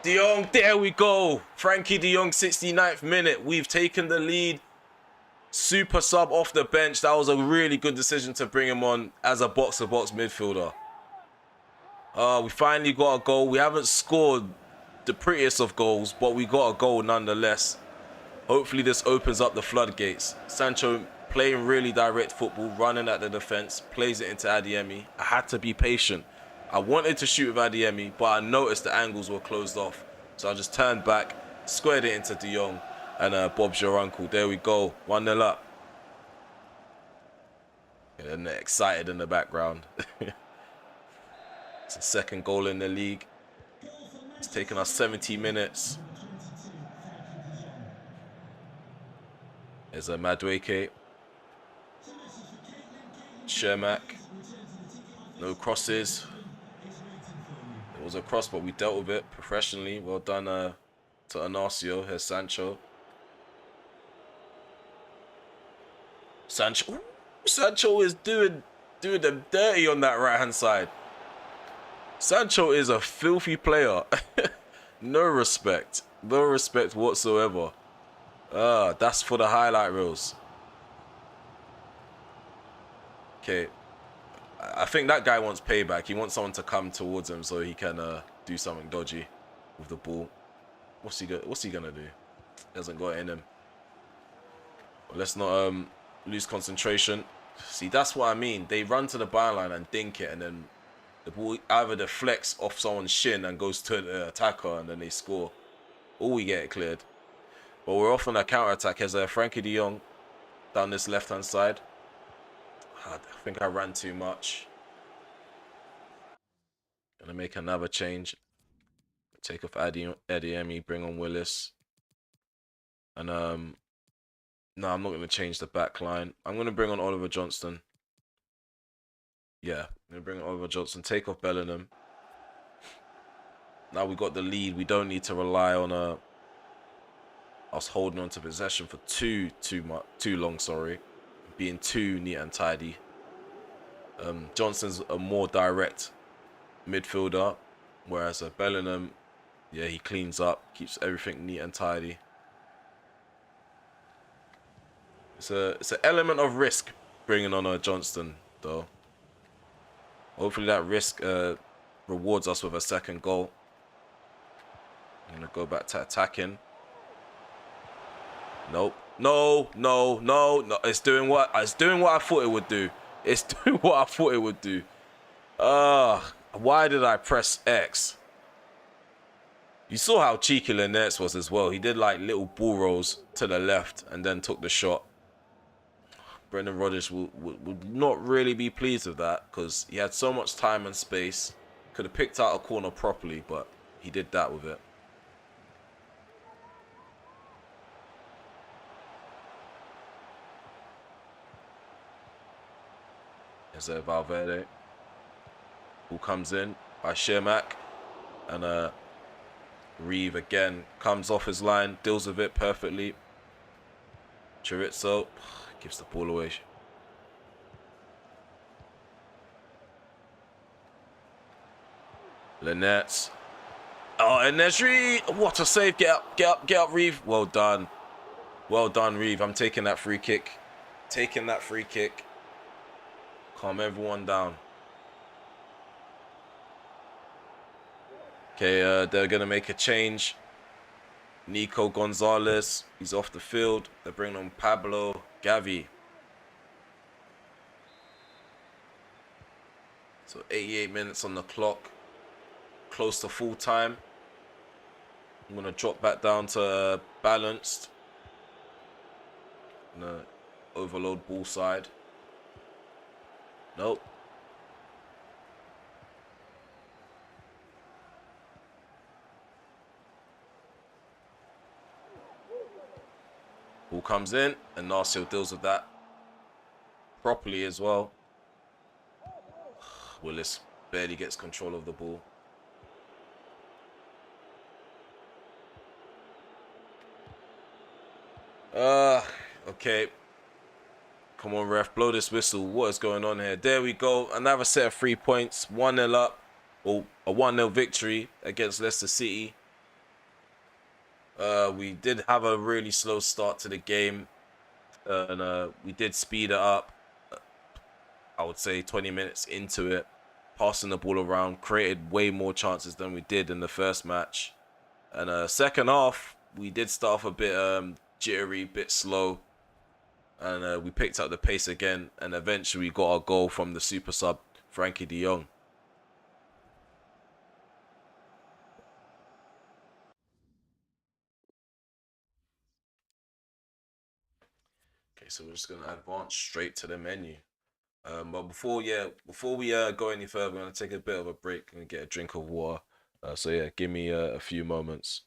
De Jong, there we go. Frankie De Jong, 69th minute. We've taken the lead. Super sub off the bench. That was a really good decision to bring him on as a box-to-box midfielder. We finally got a goal. We haven't scored the prettiest of goals, but we got a goal nonetheless. Hopefully this opens up the floodgates. Sancho playing really direct football, running at the defense, plays it into Adeyemi. I had to be patient. I wanted to shoot with Adeyemi, but I noticed the angles were closed off. So I just turned back, squared it into De Jong, and Bob's your uncle. There we go, 1-0 up. Yeah, and they're excited in the background. It's the second goal in the league. It's taken us 70 minutes. There's a Madueke. Shermack. No crosses. It was a cross, but we dealt with it professionally. Well done to Inacio. Here's Sancho. Sancho. Ooh, Sancho is doing them dirty on that right-hand side. Sancho is a filthy player. No respect. No respect whatsoever. That's for the highlight reels. Okay. I think that guy wants payback. He wants someone to come towards him so he can do something dodgy with the ball. What's he gonna do? He hasn't got it in him. But let's not lose concentration. See, that's what I mean. They run to the byline and dink it, and then the ball either deflects off someone's shin and goes to the attacker, and then they score. Or we get it cleared. But we're off on a counter-attack. There's Frankie de Jong down this left-hand side. I think I ran too much. Gonna make another change. Take off Adeyemi, bring on Willis. And no, I'm not gonna change the back line. I'm gonna bring on Oliver Johnston. Yeah, I'm gonna bring on Oliver Johnston. Take off Bellingham. Now we got the lead. We don't need to rely on us holding on to possession for too long. Sorry, being too neat and tidy. Johnston's a more direct midfielder, whereas Bellingham, yeah, he cleans up, keeps everything neat and tidy. It's an element of risk bringing on Johnston, though. Hopefully that risk rewards us with a second goal. I'm gonna go back to attacking. Nope. No. It's doing what I thought it would do. It's doing what I thought it would do. Why did I press X? You saw how cheeky Lynette was as well. He did like little ball rolls to the left and then took the shot. Brendan Rodgers would not really be pleased with that because he had so much time and space. Could have picked out a corner properly, but he did that with it. There's Valverde. Who comes in by Shermack. And Reeve again comes off his line, deals with it perfectly. Chorizo gives the ball away. Lynette. Oh, and Nesri. What a save. Get up, Reeve. Well done. Well done, Reeve. I'm taking that free kick. Taking that free kick. Calm everyone down. Okay, they're going to make a change. Nico Gonzalez, he's off the field. They're bringing on Pablo Gavi. So 88 minutes on the clock. Close to full time. I'm going to drop back down to balanced. Gonna overload ball side. Nope. Ball comes in, and Narcio deals with that properly as well. Willis barely gets control of the ball. Okay. Come on, ref, blow this whistle. What is going on here? There we go. Another set of 3 points. 1-0 up. Or a 1-0 victory against Leicester City. We did have a really slow start to the game. And we did speed it up. I would say 20 minutes into it. Passing the ball around. Created way more chances than we did in the first match. And second half, we did start off a bit jittery, bit slow. And we picked up the pace again. And eventually we got our goal from the super sub, Frankie de Jong. Okay, so we're just going to advance straight to the menu. But before we go any further, I'm going to take a bit of a break and get a drink of water. So yeah, give me a few moments.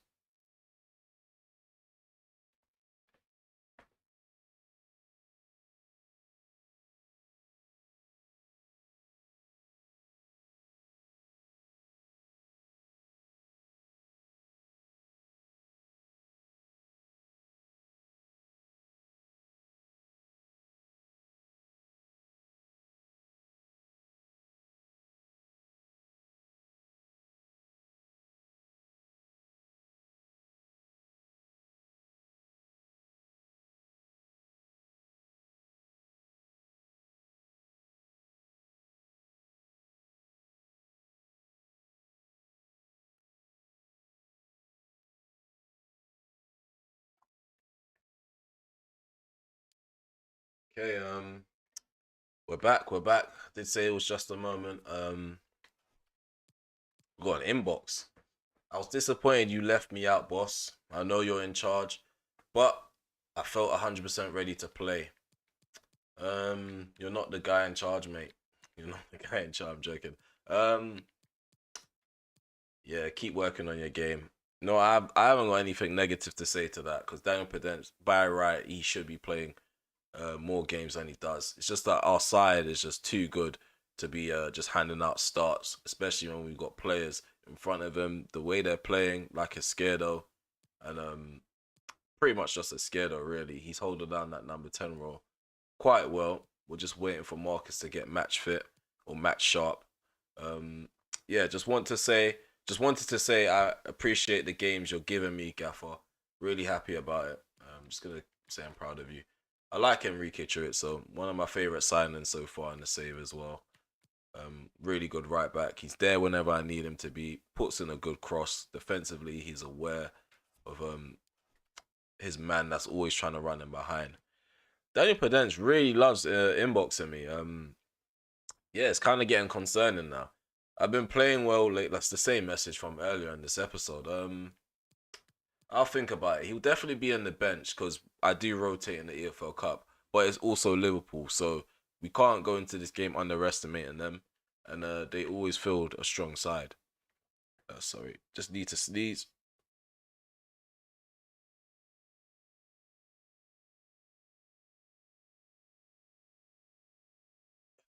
Okay, we're back. We're back. I did say it was just a moment. We got an inbox. I was disappointed you left me out, boss. I know you're in charge, but I felt 100% ready to play. You're not the guy in charge, mate. You're not the guy in charge. I'm joking. Um, yeah, keep working on your game. No, I haven't got anything negative to say to that because Daniel Pedence, by right, he should be playing more games than he does. It's just that our side is just too good to be just handing out starts, especially when we've got players in front of him. The way they're playing, like Esquerdo, and pretty much just Esquerdo, really. He's holding down that number 10 role quite well. We're just waiting for Marcus to get match fit or match sharp. Um, yeah, just wanted to say I appreciate the games you're giving me, Gaffer. Really happy about it. I'm just gonna say I'm proud of you. I like Enrique Chirizo, one of my favorite signings so far in the save as well. Really good right back. He's there whenever I need him to be. Puts in a good cross. Defensively, he's aware of his man that's always trying to run him behind. Daniel Pedence really loves inboxing me. Yeah, it's kind of getting concerning now. I've been playing well. Like that's the same message from earlier in this episode. I'll think about it. He'll definitely be on the bench because I do rotate in the EFL Cup, but it's also Liverpool, so we can't go into this game underestimating them. And they always field a strong side. Sorry, just need to sneeze.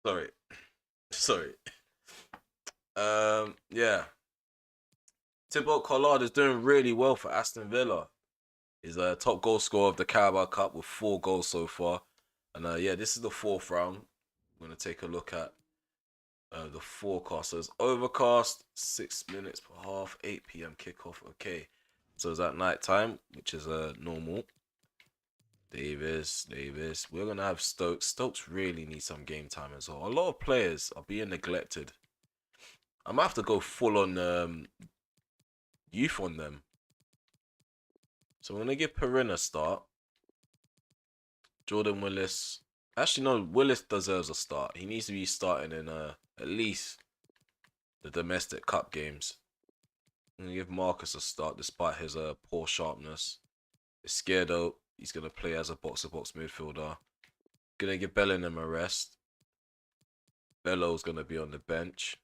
Sorry, sorry. Yeah. Thibaut Collard is doing really well for Aston Villa. He's a top goal scorer of the Carabao Cup with 4 goals so far. And yeah, this is the fourth round. I'm gonna take a look at the forecast. So it's overcast, 6 minutes per half, 8 p.m. kickoff. Okay, so it's at night time, which is normal. Davis. We're gonna have Stokes. Stokes really needs some game time as well. A lot of players are being neglected. I'm gonna have to go full on youth on them. So I'm gonna give Perrin a start. Jordan Willis. Actually, no. Willis deserves a start. He needs to be starting in at least the domestic cup games. I'm gonna give Marcus a start despite his poor sharpness. Izquierdo, he's gonna play as a box-to-box midfielder. Gonna give Bellingham a rest. Bello's gonna be on the bench.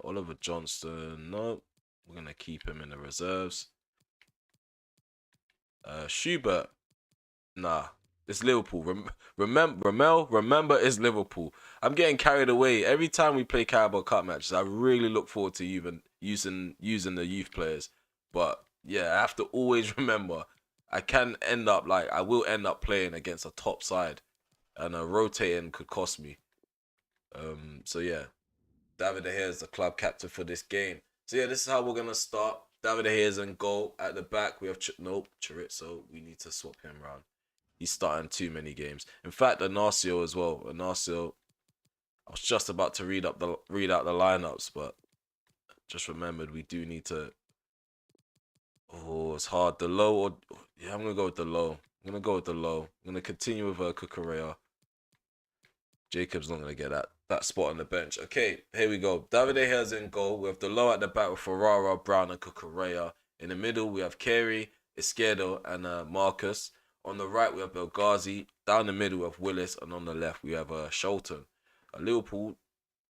Oliver Johnston, no, we're gonna keep him in the reserves. Schubert, nah, it's Liverpool. Remember, it's Liverpool. I'm getting carried away every time we play Carabao Cup matches. I really look forward to even using the youth players, but yeah, I have to always remember I will end up playing against a top side, and rotating could cost me. So yeah, David De Gea is the club captain for this game. So yeah, this is how we're gonna start. David De Gea is in goal. At the back, we have Chorizo. We need to swap him around. He's starting too many games. In fact, Anacio as well. Anacio, I was just about to read out the lineups, but just remembered we do need to. Oh, it's hard. The low or yeah, I'm gonna go with the low. I'm gonna continue with Kukurea. Jacob's not gonna get that spot on the bench. Okay, here we go. David De Gea's in goal. We have the low at the back with Ferrara, Brown, and Kukurea. In the middle, we have Carey, Izquierdo, and Marcus. On the right, we have Belghazi. Down the middle, we have Willis, and on the left, we have Sholton. Liverpool,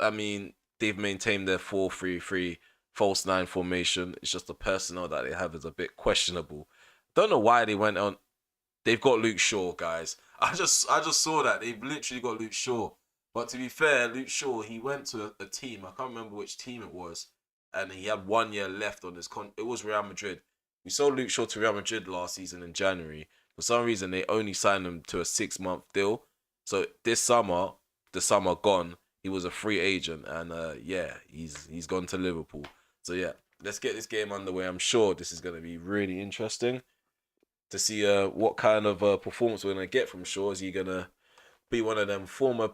I mean, they've maintained their 4-3-3 false nine formation. It's just the personnel that they have is a bit questionable. Don't know why they went on. They've got Luke Shaw, guys. I just saw that they've literally got Luke Shaw. But to be fair, Luke Shaw he went to a team. I can't remember which team it was, and he had 1 year left on his It was Real Madrid. We sold Luke Shaw to Real Madrid last season in January. For some reason, they only signed him to a 6 month deal. So this summer, the summer gone, he was a free agent, and yeah, he's gone to Liverpool. So yeah, let's get this game underway. I'm sure this is going to be really interesting to see what kind of performance we're gonna get from Shaw. Is he gonna be one of them former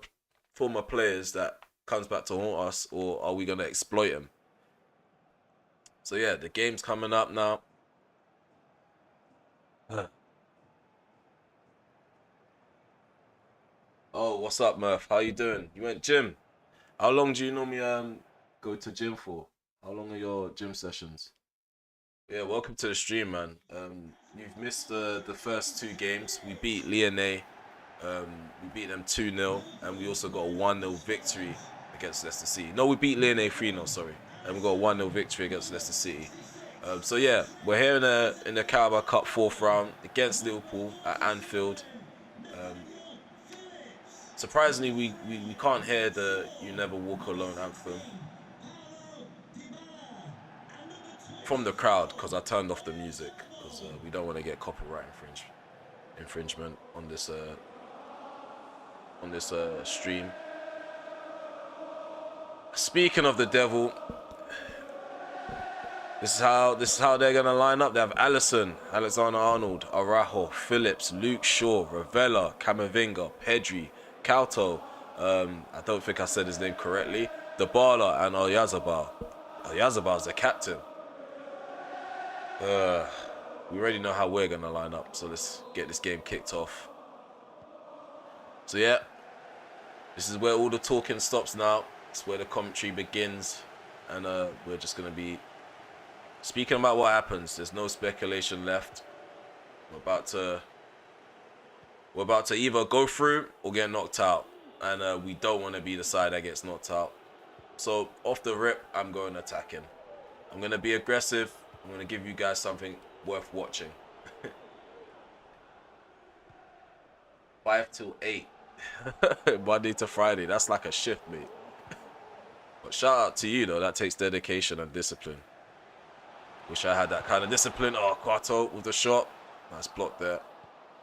players that comes back to haunt us, or are we gonna exploit him? So yeah, the game's coming up now. Oh, what's up, Murph? How you doing? You went gym? How long do you normally go to gym for? How long are your gym sessions? Yeah, welcome to the stream, man. You've missed the first two games. We beat Lyonnais. We beat them 2-0, and we also got a 1-0 victory against Leicester City. No, we beat Lyonnais 3-0, sorry. And we got a 1-0 victory against Leicester City. So yeah, we're here in the Carabao Cup fourth round against Liverpool at Anfield. Um, Surprisingly, we can't hear the "You Never Walk Alone" anthem from the crowd because I turned off the music because we don't want to get copyright infringement on this stream. Speaking of the devil, this is how they're gonna line up. They have Alisson, Alexander-Arnold, Araujo, Phillips, Luke Shaw, Ravella, Camavinga, Pedri, Couto. I don't think I said his name correctly. Dybala and Oyarzabal. Oyarzabal is the captain. We already know how we're gonna line up, so let's get this game kicked off. So yeah, this is where all the talking stops now. It's where the commentary begins, and we're just gonna be speaking about what happens. There's no speculation left. We're about to either go through or get knocked out, and we don't want to be the side that gets knocked out. So off the rip, I'm going attacking. I'm gonna be aggressive. I'm gonna give you guys something worth watching. 5 till 8, Monday to Friday. That's like a shift, mate. But shout out to you though. That takes dedication and discipline. Wish I had that kind of discipline. Oh, Quarto with the shot. Nice block there.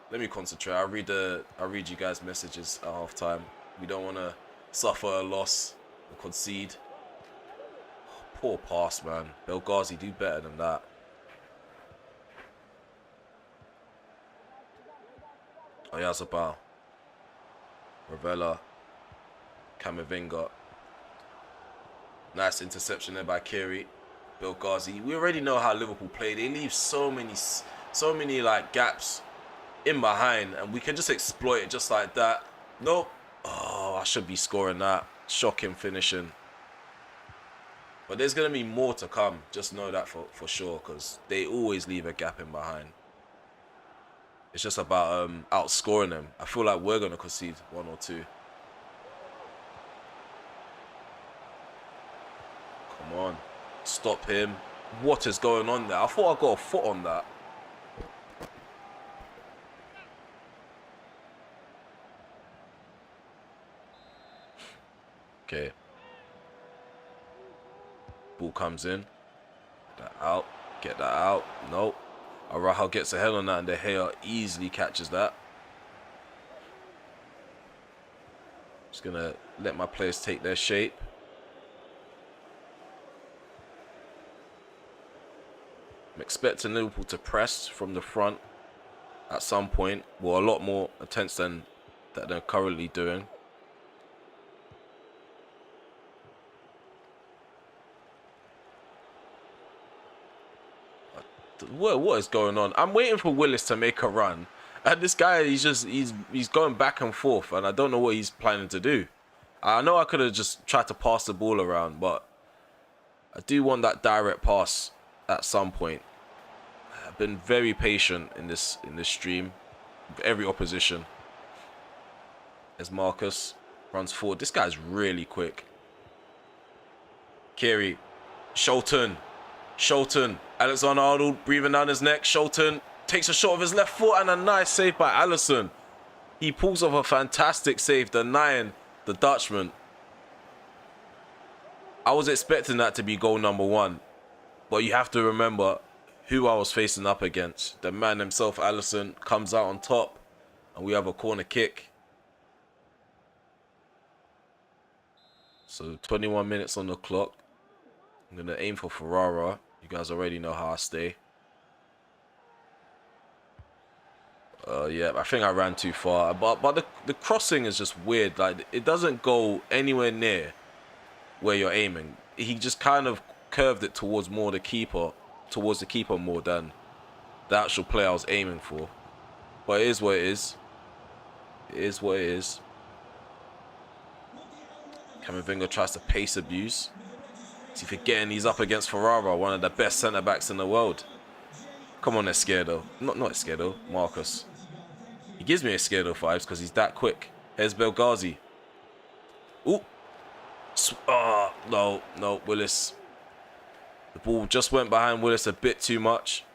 Let me concentrate. I'll read you guys' messages at half time. We don't want to suffer a loss or concede. Oh, poor pass, man. Belghazi, do better than that. Oyarzabal. Ravella. Camavinga. Nice interception there by Kiri. Belghazi. We already know how Liverpool play. They leave so many like gaps in behind, and we can just exploit it just like that. Nope. Oh, I should be scoring that. Shocking finishing. But there's going to be more to come. Just know that for sure, because they always leave a gap in behind. It's just about outscoring them. I feel like we're going to concede one or two. Come on. Stop him. What is going on there? I thought I got a foot on that. Okay. Ball comes in. That out. Get that out. Nope. Araujo gets ahead on that, and De Gea easily catches that. Just gonna let my players take their shape. I'm expecting Liverpool to press from the front at some point. Well, a lot more intense than that they're currently doing. What is going on? I'm waiting for Willis to make a run, and this guy he's going back and forth, and I don't know what he's planning to do. I know I could have just tried to pass the ball around, but I do want that direct pass at some point. I've been very patient in this stream with every opposition. As Marcus runs forward, this guy's really quick. Kiri, Sholton, Alexander-Arnold breathing down his neck. Sholton takes a shot of his left foot, and a nice save by Alisson. He pulls off a fantastic save, denying the Dutchman. I was expecting that to be goal number one, but you have to remember who I was facing up against. The man himself, Alisson, comes out on top, and we have a corner kick. So 21 minutes on the clock. I'm going to aim for Ferrara. You guys already know how I stay. Yeah, I think I ran too far. But the crossing is just weird. Like, it doesn't go anywhere near where you're aiming. He just kind of curved it towards the keeper more than the actual player I was aiming for. But it is what it is. It is what it is. Camavinga tries to pace abuse. Is he forgetting he's up against Ferrara, one of the best centre-backs in the world? Come on, Esquerdo. Not Esquerdo, Marcus. He gives me Esquerdo vibes because he's that quick. Here's Belghazi. Ooh. No, Willis. The ball just went behind Willis a bit too much.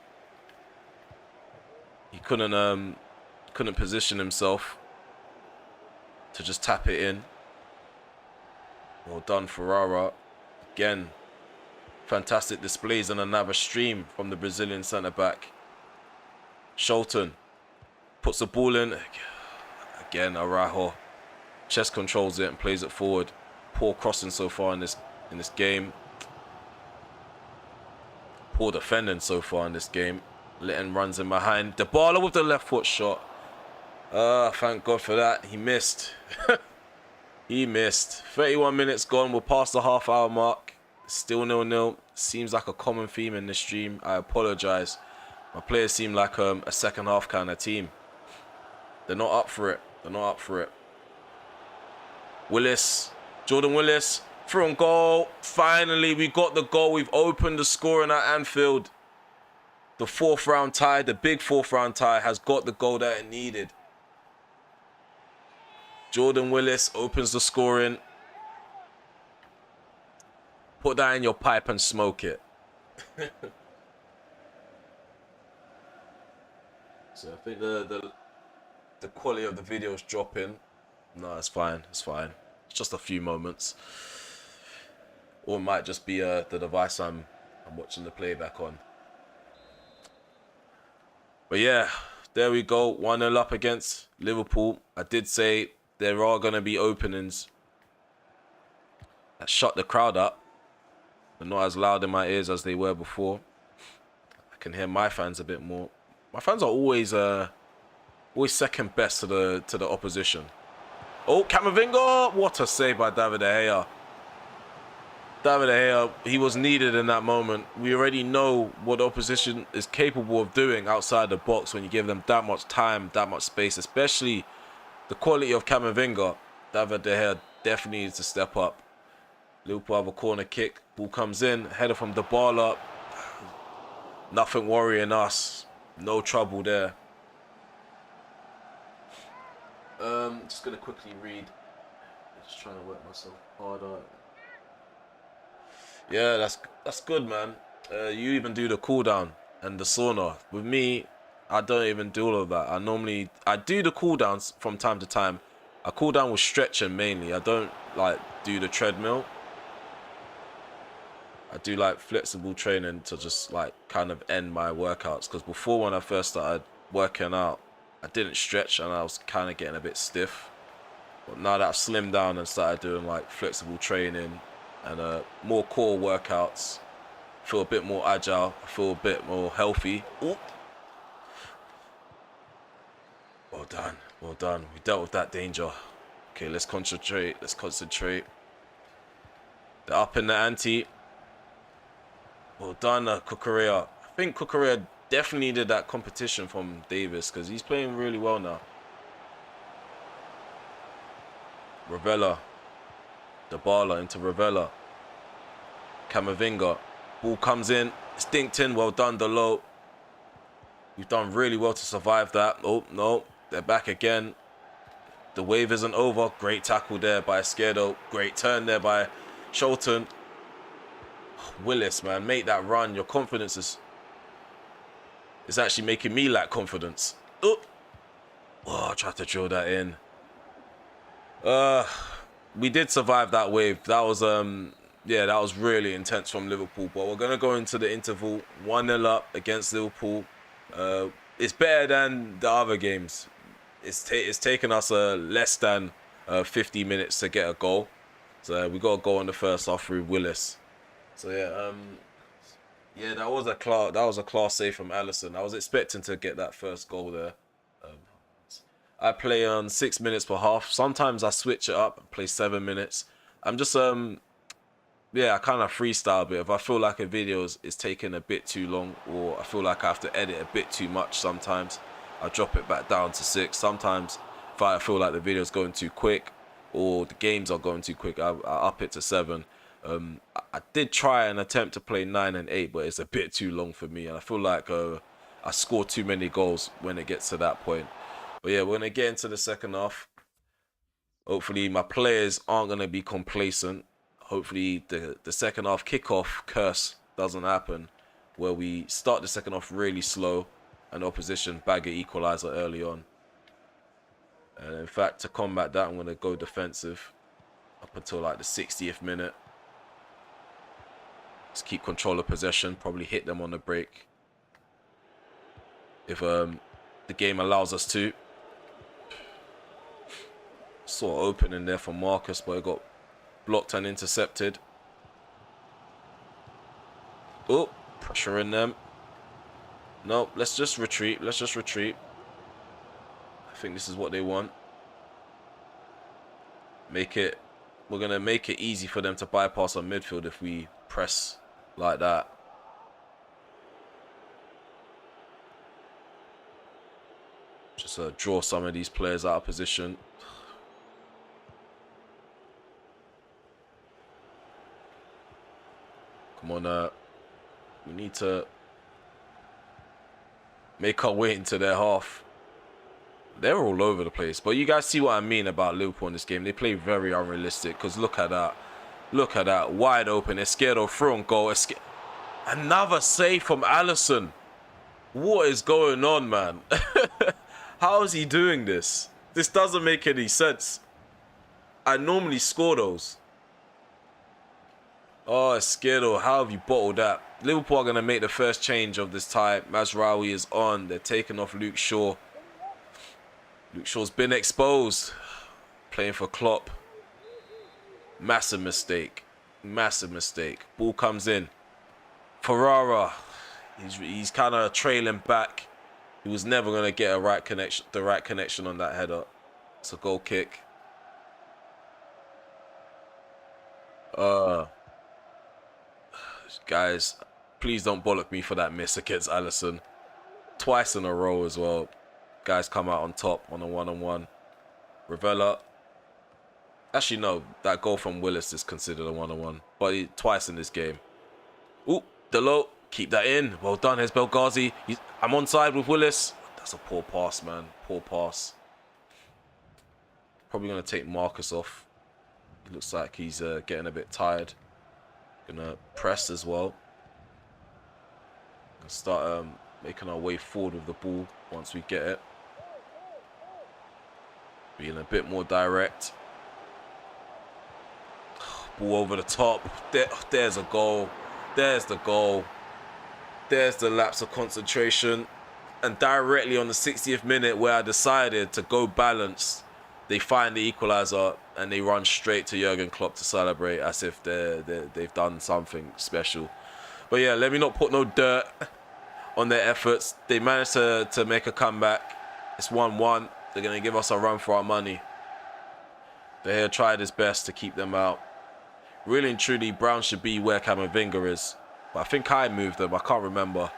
He couldn't position himself to just tap it in. Well done, Ferrara. Again, fantastic displays on another stream from the Brazilian centre-back. Sholton puts the ball in. Again, Araujo chest controls it and plays it forward. Poor crossing so far in this game. Poor defending so far in this game. Litton runs in behind. Dybala with the left foot shot. Thank God for that. He missed. He missed. 31 minutes gone. We're past the half-hour mark. Still 0-0. Seems like a common theme in this stream. I apologize. My players seem like a second half kind of team. They're not up for it. They're not up for it. Willis. Jordan Willis. Through on goal. Finally, we got the goal. We've opened the scoring at Anfield. The fourth round tie, the big fourth round tie, has got the goal that it needed. Jordan Willis opens the scoring. Put that in your pipe and smoke it. So I think the quality of the video is dropping. No, it's fine. It's fine. It's just a few moments. Or it might just be the device I'm watching the playback on. But yeah, there we go. 1-0 up against Liverpool. I did say there are going to be openings that shut the crowd up. They're not as loud in my ears as they were before. I can hear my fans a bit more. My fans are always second best to the opposition. Oh, Camavinga! What a save by David De Gea. David De Gea, he was needed in that moment. We already know what the opposition is capable of doing outside the box when you give them that much time, that much space, especially the quality of Camavinga. David De Gea definitely needs to step up. Liverpool have a corner kick. Ball comes in. Header from Dybala. Nothing worrying us. No trouble there. Just going to quickly read. Just trying to work myself harder. Yeah, that's good, man. You even do the cool down and the sauna. With me, I don't even do all of that. I do the cool downs from time to time. I cool down with stretching mainly. I don't like do the treadmill. I do like flexible training to just like kind of end my workouts. Because before, when I first started working out, I didn't stretch and I was kind of getting a bit stiff. But now that I've slimmed down and started doing like flexible training and more core workouts, I feel a bit more agile. I feel a bit more healthy. Ooh. Well done. Well done. We dealt with that danger. Okay, let's concentrate. Let's concentrate. They're up in the ante. Well done, Cucurella. I think Cucurella definitely needed that competition from Davis because he's playing really well now. Ravella. Dybala into Ravella. Camavinga. Ball comes in. It's dinked in. Well done, Delo. You've done really well to survive that. Oh, no. They're back again. The wave isn't over. Great tackle there by Esquerdo. Great turn there by Sholton. Willis, man, make that run. Your confidence is actually making me lack confidence. Oh, I tried to drill that in. We did survive that wave. That was that was really intense from Liverpool. But we're gonna go into the interval 1-0 up against Liverpool. It's better than the other games. It's taken us less than 50 minutes to get a goal. So we got a goal in the first half through Willis. So that was a class save from Alisson. I was expecting to get that first goal there. I play on 6 minutes per half. Sometimes I switch it up and play 7 minutes. I'm just I kind of freestyle a bit. If I feel like a video is taking a bit too long, or I feel like I have to edit a bit too much sometimes, I drop it back down to 6. Sometimes if I feel like the video is going too quick, or the games are going too quick, I up it to 7. I did try and attempt to play 9 and 8, but it's a bit too long for me, and I feel like I score too many goals when it gets to that point. But yeah, we're gonna get into the second half. Hopefully, my players aren't gonna be complacent. Hopefully, the second half kickoff curse doesn't happen, where we start the second half really slow, and opposition bag an equalizer early on. And in fact, to combat that, I'm gonna go defensive up until like the 60th minute. Just keep control of possession. Probably hit them on the break if the game allows us to. Sort of open in there for Marcus, but it got blocked and intercepted. Oh, pressure in them. No, let's just retreat. Let's just retreat. I think this is what they want. We're gonna make it easy for them to bypass our midfield if we press like that. Just draw some of these players out of position. Come on, we need to make our way into their half. They're all over the place. But you guys see what I mean about Liverpool in this game. They play very unrealistic. Because look at that. Look at that. Wide open. Esquerdo through on goal. Another save from Alisson. What is going on, man? How is he doing this? This doesn't make any sense. I normally score those. Oh, Esquerdo, how have you bottled that? Liverpool are going to make the first change of this tie. Mazraoui is on. They're taking off Luke Shaw. Luke Shaw's been exposed. Playing for Klopp. Massive mistake. Massive mistake. Ball comes in. Ferrara. He's kind of trailing back. He was never going to get the right connection on that header. It's a goal kick. Guys, please don't bollock me for that miss against Alisson. Twice in a row as well. Guys come out on top on a one-on-one. Ravella. Actually, no. That goal from Willis is considered a one-on-one. But twice in this game. Ooh, Delo. Keep that in. Well done. Here's Belghazi. I'm onside with Willis. That's a poor pass, man. Poor pass. Probably going to take Marcus off. It looks like he's getting a bit tired. Gonna press as well. Gonna start making our way forward with the ball once we get it. Being a bit more direct. Ball over the top. There's a goal. There's the goal. There's the lapse of concentration. And directly on the 60th minute where I decided to go balanced, they find the equalizer and they run straight to Jurgen Klopp to celebrate as if they've done something special. But yeah, let me not put no dirt on their efforts. They managed to make a comeback. It's 1-1. They're going to give us a run for our money. They tried his best to keep them out. Really and truly, Brown should be where Camavinga is. But I think I moved them. I can't remember.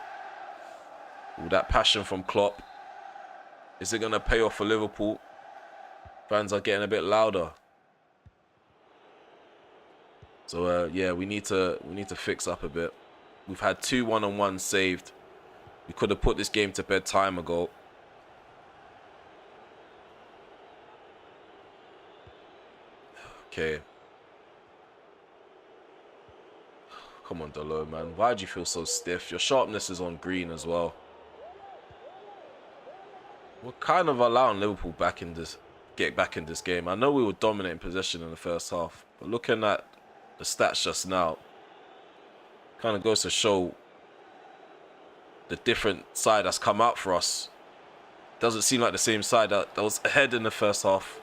All that passion from Klopp. Is it going to pay off for Liverpool? Fans are getting a bit louder. So yeah, we need to fix up a bit. We've had 2 one-on-ones saved. We could have put this game to bed time ago. Okay. Come on, Delo, man. Why do you feel so stiff? Your sharpness is on green as well. We're kind of allowing Liverpool get back in this game. I know we were dominating possession in the first half, but looking at the stats just now, kind of goes to show the different side that's come out for us. Doesn't seem like the same side that was ahead in the first half.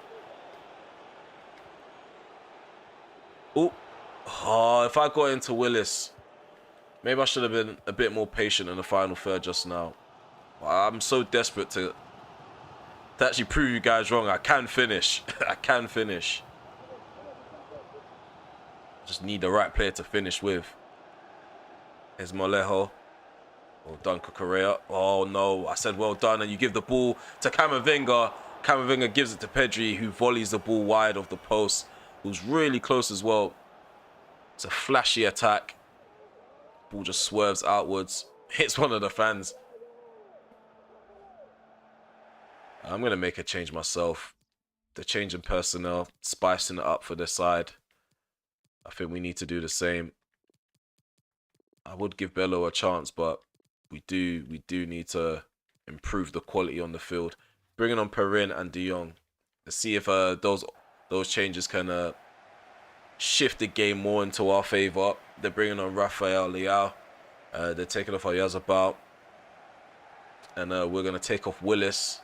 Oh, if I got into Willis, maybe I should have been a bit more patient in the final third just now. I'm so desperate to actually prove you guys wrong. I can finish. I can finish. Just need the right player to finish with. Here's Molejo. Well done, Correa. Oh no, I said well done, and you give the ball to Camavinga. Camavinga gives it to Pedri, who volleys the ball wide of the post. Who's really close as well. It's a flashy attack. Ball just swerves outwards. Hits one of the fans. I'm going to make a change myself. The change in personnel, spicing it up for this side. I think we need to do the same. I would give Bello a chance, but we do need to improve the quality on the field. Bringing on Perin and De Jong. Let's see if those changes can shift the game more into our favour. They're bringing on Rafael Leao. They're taking off Oyarzabal. And we're going to take off Willis.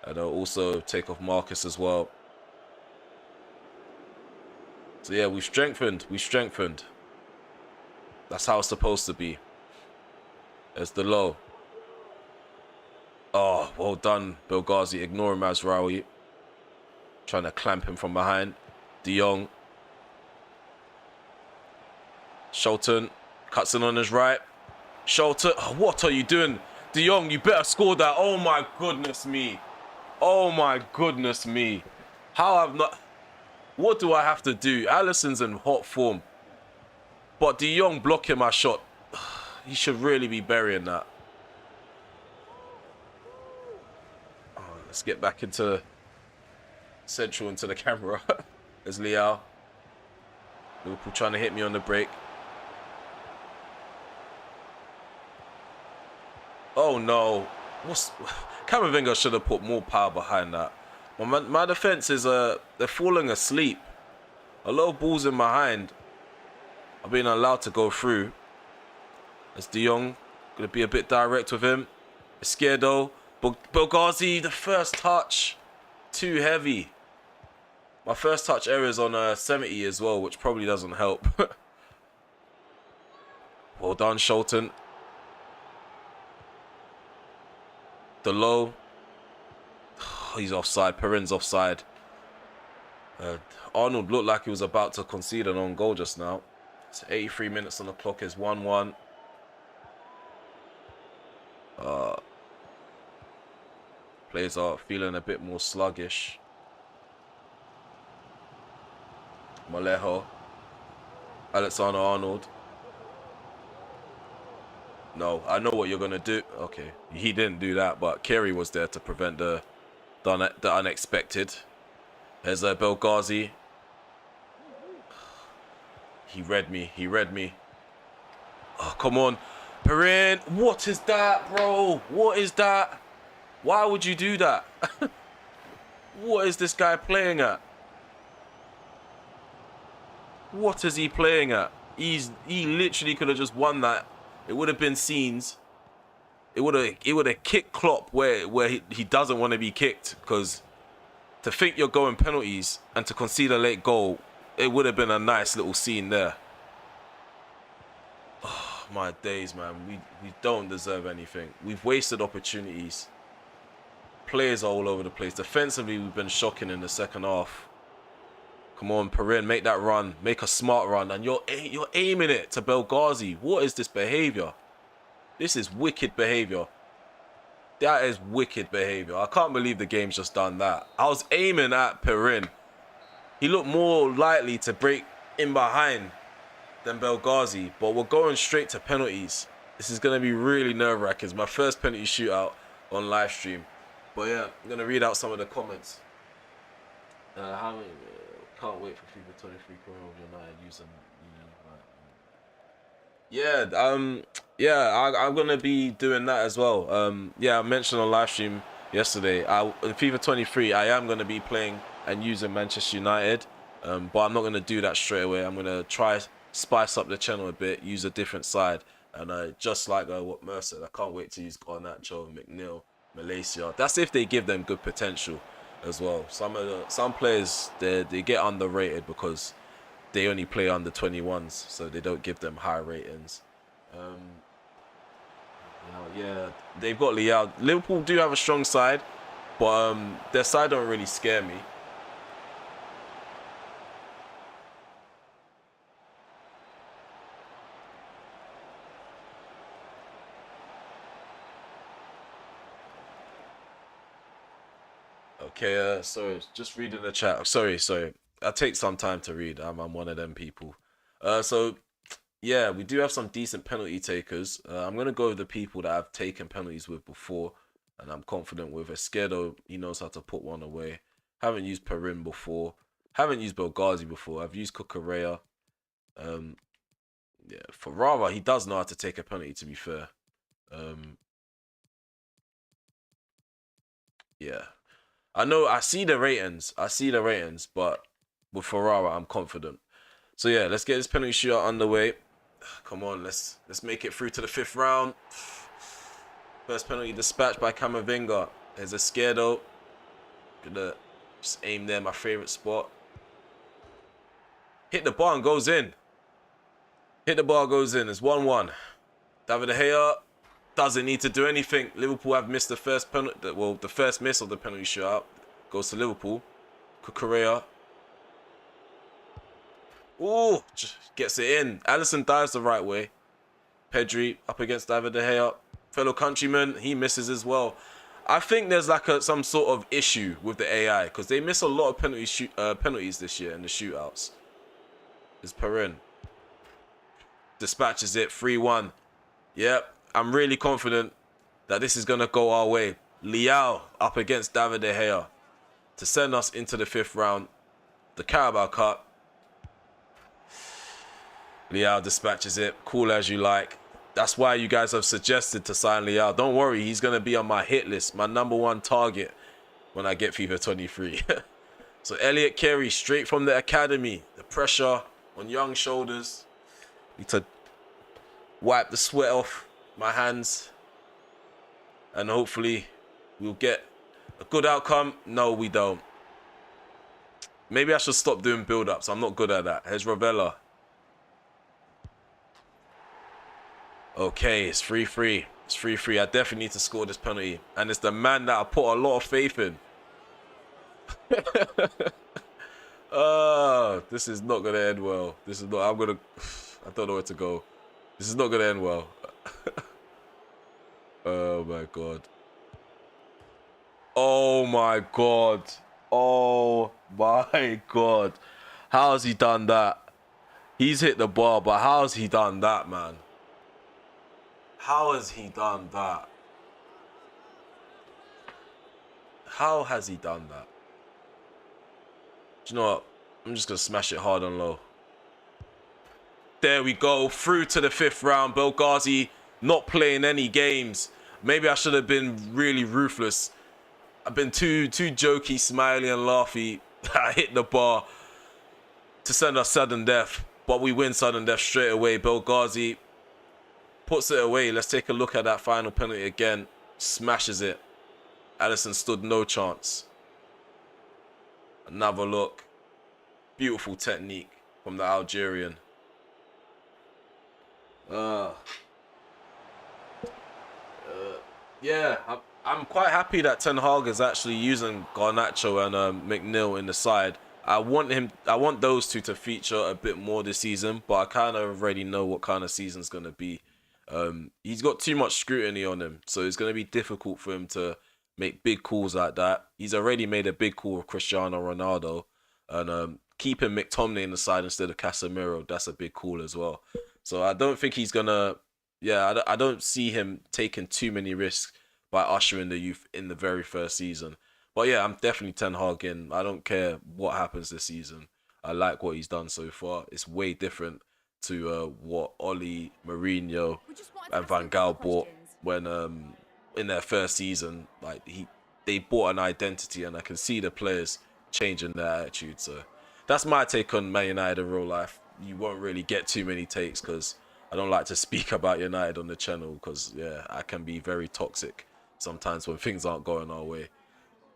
And also take off Marcus as well. So yeah, we've strengthened. That's how it's supposed to be. There's the low. Oh, well done, Belghazi. Ignoring Mazraoui. Trying to clamp him from behind. De Jong. Shelton cuts in on his right. Shelton, oh, what are you doing? De Jong, you better score that. Oh my goodness me. Oh my goodness me. How I've not... What do I have to do? Alisson's in hot form. But De Jong blocking my shot. He should really be burying that. Oh, let's get back into... Central into the camera. There's Leao. Liverpool trying to hit me on the break. Oh no. Camavinga should have put more power behind that. My defense is they're falling asleep. A lot of balls in behind are being allowed to go through. As De Jong gonna be a bit direct with him. Izquierdo. Belghazi, the first touch. Too heavy. My first touch error is on 70 as well, which probably doesn't help. Well done, Shelton. The low. He's offside. Perin's offside. Arnold looked like he was about to concede an own goal just now. It's 83 minutes on the clock. It's 1-1. Players are feeling a bit more sluggish. Malejo. Alexander-Arnold. No, I know what you're going to do. Okay, he didn't do that, but Kerry was there to prevent the unexpected. There's Belghazi. He read me. Oh, come on. Perin, what is that, bro? What is that? Why would you do that? What is this guy playing at? What is he playing at? He literally could have just won that. It would have been scenes. It would have kicked Klopp where he doesn't want to be kicked, because to think you're going penalties and to concede a late goal, it would have been a nice little scene there. Oh, my days, man. We don't deserve anything. We've wasted opportunities. Players are all over the place. Defensively, we've been shocking in the second half. Come on, Perin, make that run. Make a smart run. And you're aiming it to Belghazi. What is this behaviour? This is wicked behaviour. That is wicked behaviour. I can't believe the game's just done that. I was aiming at Perin. He looked more likely to break in behind than Belghazi. But we're going straight to penalties. This is going to be really nerve-wracking. It's my first penalty shootout on live stream. But yeah, I'm going to read out some of the comments. Can't wait for FIFA 23 Corona United using. I'm gonna be doing that as well. I mentioned on live stream yesterday. In FIFA 23, I am gonna be playing and using Manchester United, but I'm not gonna do that straight away. I'm gonna try spice up the channel a bit, use a different side, and just like what Mercer, I can't wait to use Garnacho, McNeil, Malaysia. That's if they give them good potential as well. Some players they get underrated because they only play under 21s, so they don't give them high ratings. They've got Leao. Liverpool do have a strong side, but their side don't really scare me. Okay, sorry, just reading the chat. Sorry. I take some time to read. I'm one of them people. So yeah, we do have some decent penalty takers. I'm gonna go with the people that I've taken penalties with before, and I'm confident with. Esquerdo, he knows how to put one away. Haven't used Perin before. Haven't used Belgazi before. I've used Cucurella. Um, yeah, Ferrara, he does know how to take a penalty. To be fair, um, yeah, I know. I see the ratings. But with Ferrara, I'm confident. So yeah, let's get this penalty shootout underway. Come on, let's make it through to the 5th round. First penalty dispatched by Camavinga. There's a Esquerdo. Gonna just aim there, my favorite spot. Hit the bar and goes in. It's 1-1. David De Gea doesn't need to do anything. Liverpool have missed the first penalty. Well, the first miss of the penalty shootout goes to Liverpool. Cucurella. Ooh, gets it in. Alisson dives the right way. Pedri up against David De Gea. Fellow countryman, he misses as well. I think there's like some sort of issue with the AI because they miss a lot of penalties this year in the shootouts. There's Perin. Dispatches it 3-1. Yep, I'm really confident that this is going to go our way. Leao up against David De Gea to send us into the 5th round. The Carabao Cup. Leao dispatches it. Cool as you like. That's why you guys have suggested to sign Leao. Don't worry, he's going to be on my hit list. My #1 target when I get FIFA 23. So Elliot Carey, straight from the academy. The pressure on young shoulders. Need to wipe the sweat off my hands. And hopefully we'll get a good outcome. No, we don't. Maybe I should stop doing build-ups. I'm not good at that. Here's Ravella. Okay, it's 3-3. It's 3-3. I definitely need to score this penalty. And it's the man that I put a lot of faith in. This is not going to end well. This is not... I don't know where to go. This is not going to end well. Oh, my God. Oh, my God. Oh, my God. How has he done that? He's hit the bar, but how has he done that, man? How has he done that? How has he done that? Do you know what? I'm just going to smash it hard and low. There we go. Through to the 5th round. Belgazi not playing any games. Maybe I should have been really ruthless. I've been too jokey, smiley and laughy. I hit the bar to send us sudden death. But we win sudden death straight away. Belgazi puts it away. Let's take a look at that final penalty again. Smashes it. Alisson stood no chance. Another look. Beautiful technique from the Algerian. Yeah, I'm quite happy that Ten Hag is actually using Garnacho and McNeil in the side. I want those two to feature a bit more this season, but I kind of already know what kind of season's going to be. He's got too much scrutiny on him, so it's going to be difficult for him to make big calls like that. He's already made a big call with Cristiano Ronaldo, and keeping McTominay in the side instead of Casemiro, that's a big call as well. So I don't think he's gonna. Yeah, I don't see him taking too many risks by ushering the youth in the very first season. But yeah, I'm definitely Ten Hag in. I don't care what happens this season. I like what he's done so far. It's way different to what Oli, Mourinho, and Van Gaal bought when in their first season. Like they bought an identity, and I can see the players changing their attitude. So that's my take on Man United in real life. You won't really get too many takes because I don't like to speak about United on the channel because yeah, I can be very toxic sometimes when things aren't going our way.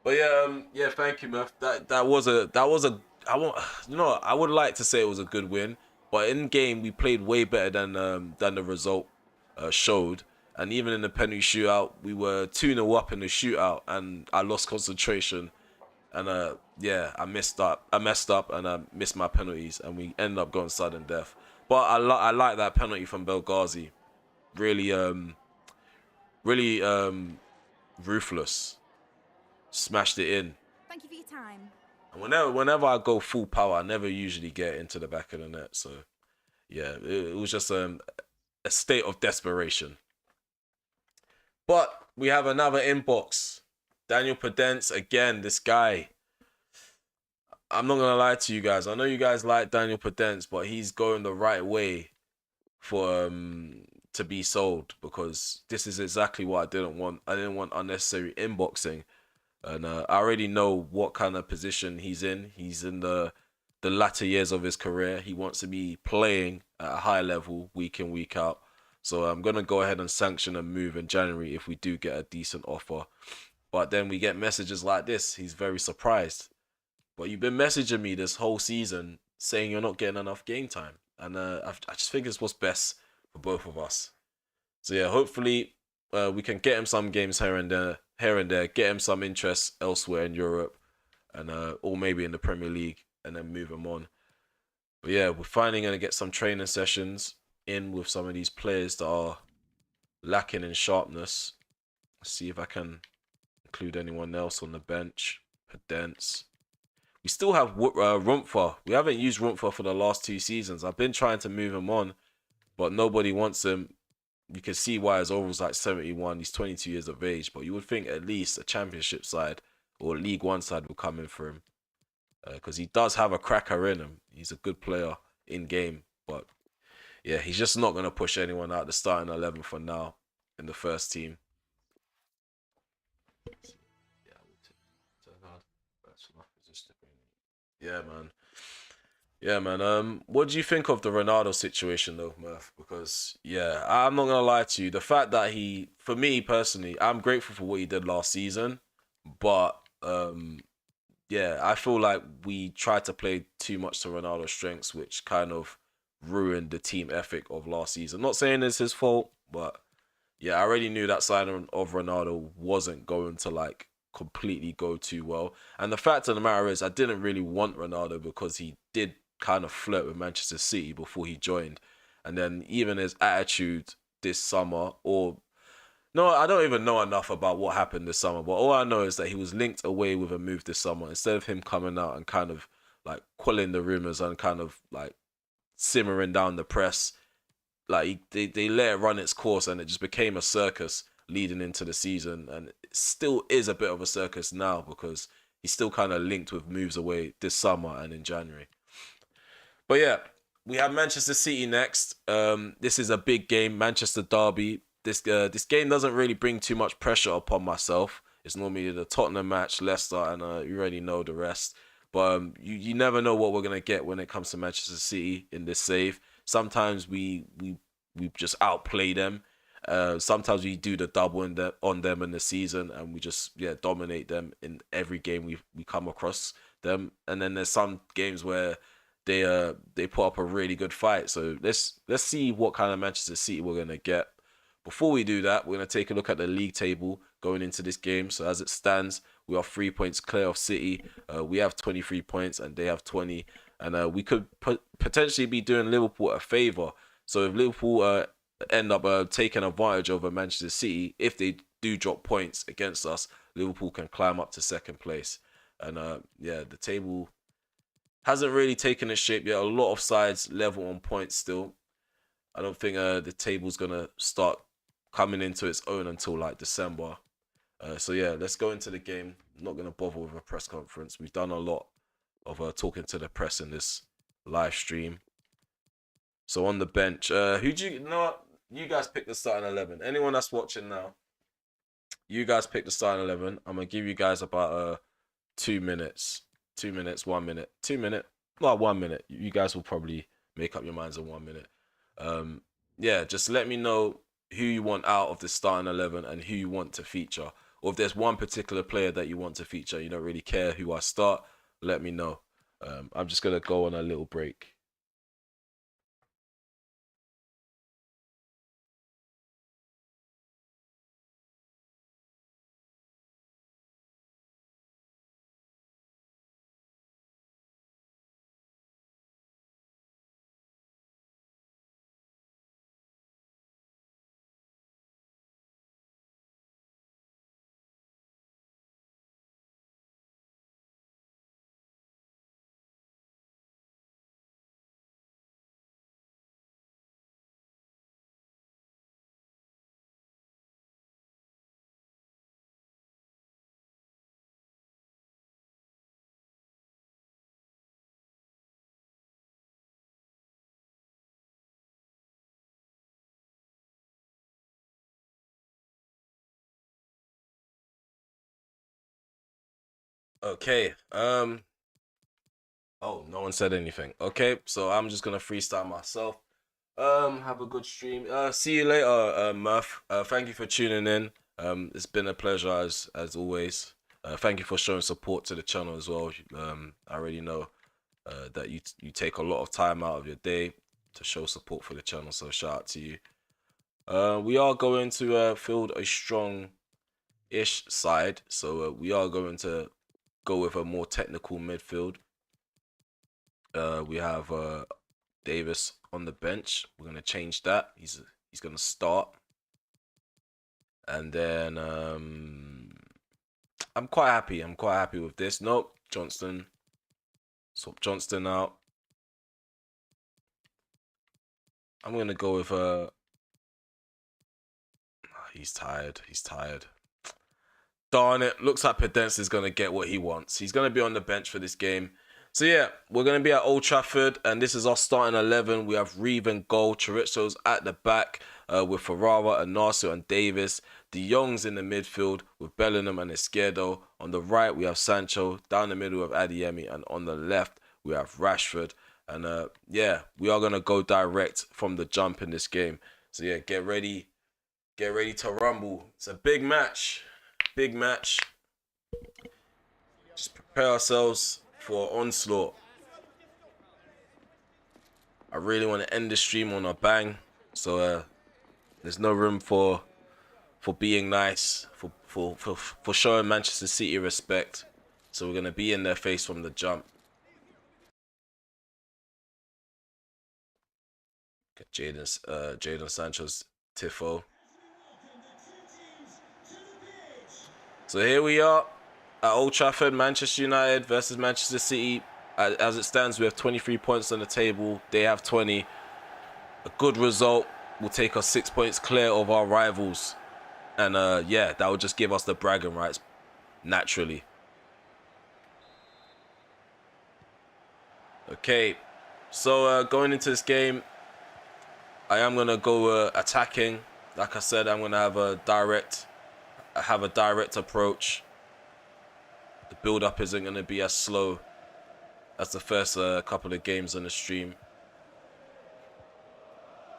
But yeah, thank you, Murph. That was a I want I would like to say it was a good win, but in game we played way better than the result showed. And even in the penalty shootout, we were 2-0 up in the shootout, and I lost concentration. And yeah, I messed up and I missed my penalties, and we ended up going sudden death. But I like that penalty from Belgazi. Really really ruthless. Smashed it in. And whenever I go full power, I never usually get into the back of the net. So yeah, it was just a state of desperation. But we have another inbox. Daniel Pedence, again, this guy. I'm not gonna lie to you guys. I know you guys like Daniel Pedence, but he's going the right way for to be sold, because this is exactly what I didn't want. I didn't want unnecessary inboxing, and I already know what kind of position he's in. He's in the latter years of his career. He wants to be playing at a high level week in, week out. So I'm gonna go ahead and sanction a move in January if we do get a decent offer. But then we get messages like this. He's very surprised. But you've been messaging me this whole season saying you're not getting enough game time, and I just think it's what's best for both of us. So yeah, hopefully we can get him some games here and there, get him some interest elsewhere in Europe, and or maybe in the Premier League, and then move him on. But yeah, we're finally gonna get some training sessions in with some of these players that are lacking in sharpness. Let's see if I can include anyone else on the bench. Pedence. We still have Rumpfer. We haven't used Rumpfer for the last 2 seasons. I've been trying to move him on, but nobody wants him. You can see why his overall's like 71. He's 22 years of age, but you would think at least a championship side or League One side would come in for him, because he does have a cracker in him. He's a good player in game, but yeah, he's just not going to push anyone out the starting 11 for now in the first team. Yeah, man. Yeah, man. What do you think of the Ronaldo situation though, Murph? Because yeah, I'm not gonna lie to you. The fact that for me personally, I'm grateful for what he did last season, but yeah, I feel like we tried to play too much to Ronaldo's strengths, which kind of ruined the team ethic of last season. Not saying it's his fault, but yeah, I already knew that signing of Ronaldo wasn't going to like completely go too well. And the fact of the matter is, I didn't really want Ronaldo because he did kind of flirt with Manchester City before he joined. And then even his attitude this summer, or no, I don't even know enough about what happened this summer, but all I know is that he was linked away with a move this summer. Instead of him coming out and kind of like quelling the rumors and kind of like simmering down the press, like they let it run its course, and it just became a circus leading into the season, and it still is a bit of a circus now because he's still kind of linked with moves away this summer and in January. But yeah, we have Manchester City next. This is a big game, Manchester derby. This game doesn't really bring too much pressure upon myself. It's normally the Tottenham match, Leicester, and you already know the rest. But you never know what we're gonna get when it comes to Manchester City in this save. Sometimes we just outplay them. Sometimes we do the double on them in the season, and we just dominate them in every game we come across them. And then there's some games where they put up a really good fight. So let's see what kind of Manchester City we're gonna get. Before we do that, we're gonna take a look at the league table going into this game. So as it stands, we are 3 points clear of City. We have 23 points and they have 20, and we could potentially be doing Liverpool a favour. So if Liverpool end up taking advantage over Manchester City, if they do drop points against us, Liverpool can climb up to second place. And the table hasn't really taken its shape yet. A lot of sides level on points still. I don't think the table's gonna start coming into its own until like December. So yeah, let's go into the game. I'm not gonna bother with a press conference. We've done a lot of talking to the press in this live stream. So on the bench, who do you know? You guys pick the starting 11. Anyone that's watching now, you guys pick the starting 11. I'm gonna give you guys about 2 minutes, 2 minutes, 1 minute, 2 minute, well 1 minute. You guys will probably make up your minds in 1 minute. Yeah, just let me know who you want out of the starting 11 and who you want to feature. Or if there's one particular player that you want to feature, you don't really care who I start, let me know. I'm just gonna go on a little break. Okay. Oh, no one said anything. Okay, so I'm just gonna freestyle myself. Have a good stream. See you later, Murph. Thank you for tuning in. It's been a pleasure as always. Thank you for showing support to the channel as well. I already know that you take a lot of time out of your day to show support for the channel, so shout out to you. We are going to field a strong-ish side, so we are going to go with a more technical midfield. We have Davis on the bench. We're gonna change that. He's gonna start, and then I'm quite happy. I'm quite happy with this. Nope, Johnston. Swap Johnston out. I'm gonna go with he's tired. He's tired. Darn it. Looks like Pedence is gonna get what he wants. He's gonna be on the bench for this game. So yeah, we're going to be at Old Trafford, and this is our starting 11. We have Reeve and goal, Chorizos at the back with Ferrara, Anacio and Davis. De Jong's in the midfield with Bellingham and Izquierdo. On the right, we have Sancho. Down the middle of Adeyemi, and on the left, we have Rashford. And yeah, we are going to go direct from the jump in this game. So yeah, get ready to rumble. It's a big match. Big match. Just prepare ourselves for onslaught. I really want to end the stream on a bang, so there's no room for being nice, for showing Manchester City respect. So we're gonna be in their face from the jump. Get Jadon Sancho's tifo. So here we are at Old Trafford, Manchester United versus Manchester City. As it stands, we have 23 points on the table. They have 20. A good result will take us 6 points clear of our rivals. And yeah, that will just give us the bragging rights naturally. Okay, so going into this game, I am going to go attacking. Like I said, I'm going to have a direct approach. The build-up isn't going to be as slow as the first couple of games on the stream.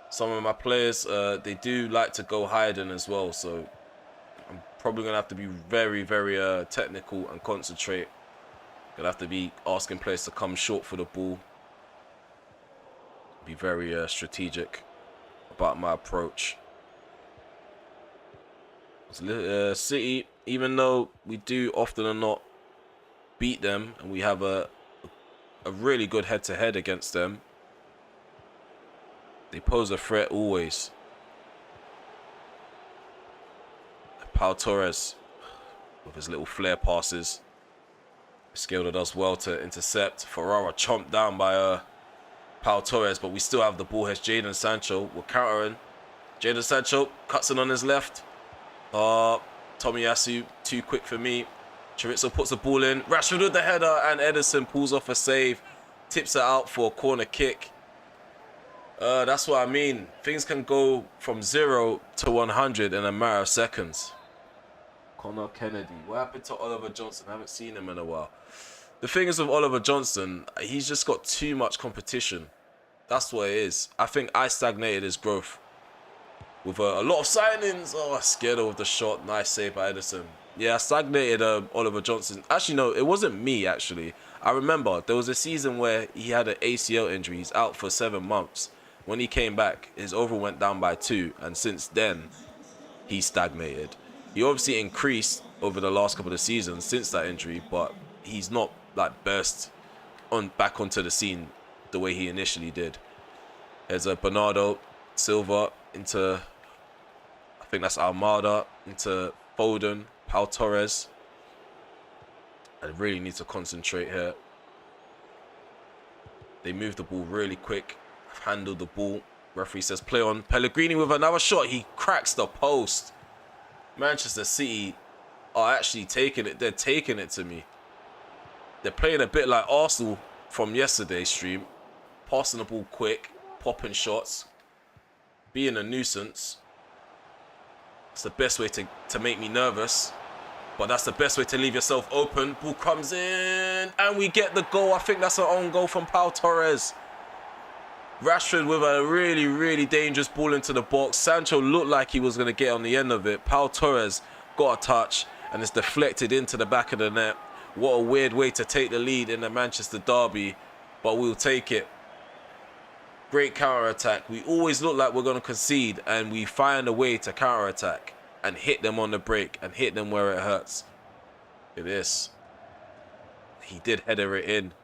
Some of my players, they do like to go hiding as well, so I'm probably going to have to be very, very technical and concentrate. Going to have to be asking players to come short for the ball. Be very strategic about my approach. City, even though we do often or not beat them, and we have a really good head-to-head against them, they pose a threat always. Pau Torres with his little flare passes. Izquierdo does well to intercept. Ferrara chomped down by Pau Torres, but we still have the ball. Here's Jadon Sancho. We're countering. Jadon Sancho cuts in on his left. Tomiyasu too quick for me. Chorizo puts the ball in. Rashford with the header, and Ederson pulls off a save. Tips it out for a corner kick. That's what I mean. Things can go from 0 to 100 in a matter of seconds. Connor Kennedy. What happened to Oliver Johnson? I haven't seen him in a while. The thing is with Oliver Johnson, he's just got too much competition. That's what it is. I think I stagnated his growth. With a lot of signings. Oh, scared of the shot. Nice save by Ederson. Yeah, I stagnated Oliver Johnson. Actually, no, it wasn't me, actually. I remember there was a season where he had an ACL injury. He's out for 7 months. When he came back, his overall went down by 2. And since then, he stagnated. He obviously increased over the last couple of seasons since that injury, but he's not like burst back onto the scene the way he initially did. There's a Bernardo Silva into, I think that's Almada, into Foden, Pau Torres. I really need to concentrate here. They move the ball really quick. I've handled the ball. Referee says play on. Pellegrini with another shot. He cracks the post. Manchester City are actually taking it. They're taking it to me. They're playing a bit like Arsenal from yesterday's stream. Passing the ball quick. Popping shots. Being a nuisance. It's the best way to make me nervous. But that's the best way to leave yourself open. Ball comes in, and we get the goal. I think that's our own goal from Pau Torres. Rashford with a really, really dangerous ball into the box. Sancho looked like he was going to get on the end of it. Pau Torres got a touch, and it's deflected into the back of the net. What a weird way to take the lead in the Manchester derby, but we'll take it. Great counter-attack. We always look like we're going to concede, and we find a way to counter-attack and hit them on the break and hit them where it hurts. Look at this. He did header it in.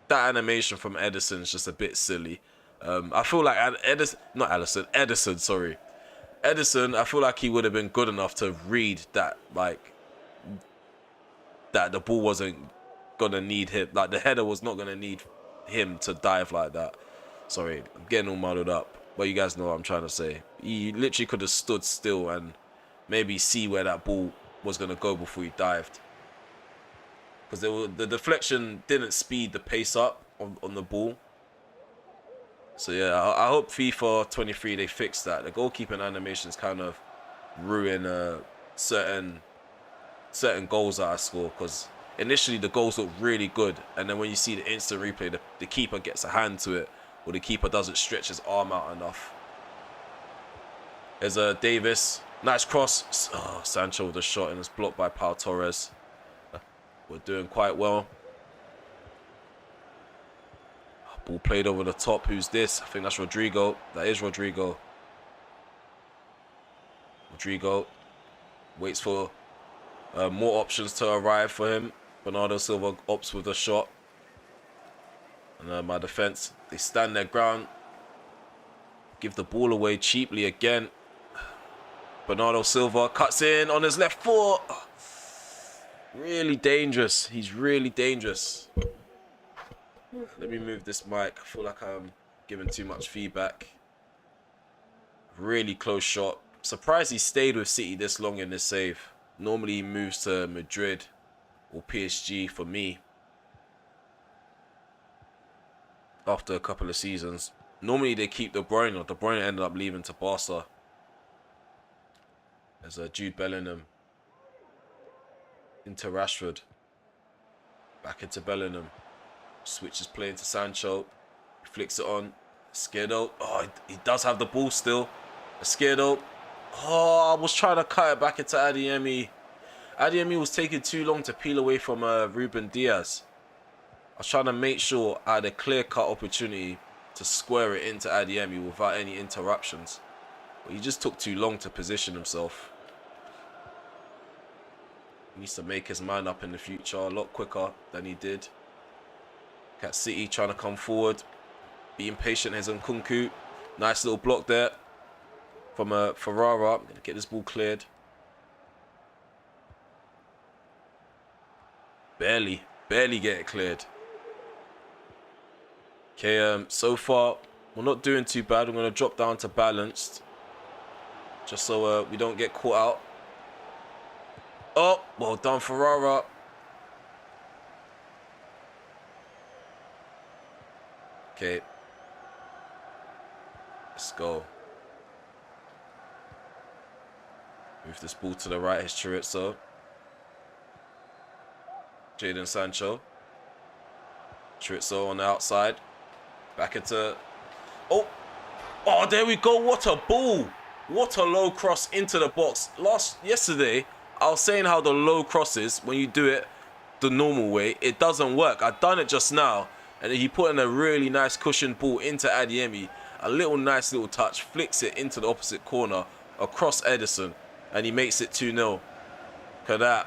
That animation from Ederson is just a bit silly. I feel like Ederson, sorry. Ederson, I feel like he would have been good enough to read that, like, that the ball wasn't going to need him. Like, the header was not going to need him to dive like that. Sorry, I'm getting all muddled up. But you guys know what I'm trying to say. He literally could have stood still and maybe see where that ball was going to go before he dived. Because the deflection didn't speed the pace up on the ball. So yeah, I hope FIFA 23 they fix that. The goalkeeping animations kind of ruin certain goals that I score, because initially the goals look really good, and then when you see the instant replay, the keeper gets a hand to it, or the keeper doesn't stretch his arm out enough. There's Davis, nice cross. Oh, Sancho with a shot, and it's blocked by Pau Torres. We're doing quite well. Ball played over the top. Who's this? I think that's Rodrigo. That is Rodrigo. Rodrigo waits for more options to arrive for him. Bernardo Silva opts with a shot. And my defense, they stand their ground. Give the ball away cheaply again. Bernardo Silva cuts in on his left foot. Really dangerous. He's really dangerous. Let me move this mic. I feel like I'm giving too much feedback. Really close shot. Surprised he stayed with City this long in this save. Normally he moves to Madrid or PSG for me after a couple of seasons. Normally they keep De Bruyne. De Bruyne ended up leaving to Barca. There's Jude Bellingham. Into Rashford. Back into Bellingham. Switches play into Sancho. Flicks it on. Esquerdo. Oh, he does have the ball still. Esquerdo. Oh, I was trying to cut it back into Adeyemi. Adeyemi was taking too long to peel away from Ruben Diaz. I was trying to make sure I had a clear-cut opportunity to square it into Adeyemi without any interruptions. But he just took too long to position himself. He needs to make his mind up in the future a lot quicker than he did. Cat City trying to come forward. Being patient as Nkunku. Nice little block there from Ferrara. I'm going to get this ball cleared. Barely get it cleared. Okay, so far we're not doing too bad. I'm going to drop down to balanced. Just so we don't get caught out. Oh, well done, Ferrara. Okay. Let's go. Move this ball to the right. It's Chorizo. Jadon Sancho. Chorizo on the outside. Back into... Oh, there we go. What a ball. What a low cross into the box. Yesterday, I was saying how the low crosses, when you do it the normal way, it doesn't work. I've done it just now. And he put in a really nice cushioned ball into Adeyemi. A nice little touch. Flicks it into the opposite corner. Across Ederson. And he makes it 2-0. Look at that.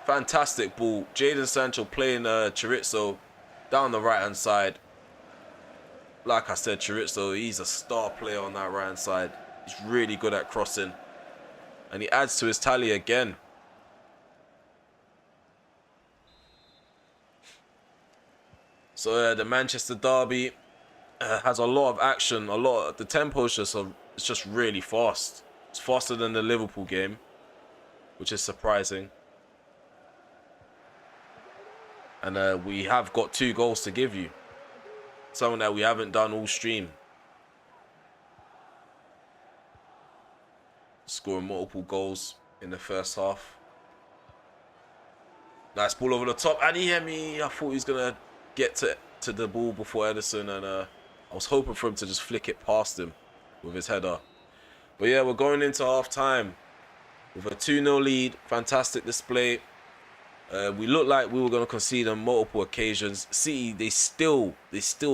Fantastic ball. Jadon Sancho playing Chorizo down the right-hand side. Like I said, Chorizo, he's a star player on that right-hand side. He's really good at crossing. And he adds to his tally again. So the Manchester derby has a lot of action. The tempo is just really fast. It's faster than the Liverpool game, which is surprising. And we have got 2 goals to give you. Something that we haven't done all stream. scoring multiple goals in the first half. Nice ball over the top. Adeyemi, I thought he was going to get to the ball before Edison, and I was hoping for him to just flick it past him with his header. But yeah, we're going into half-time with a 2-0 lead. Fantastic display. We looked like we were going to concede on multiple occasions. City, they still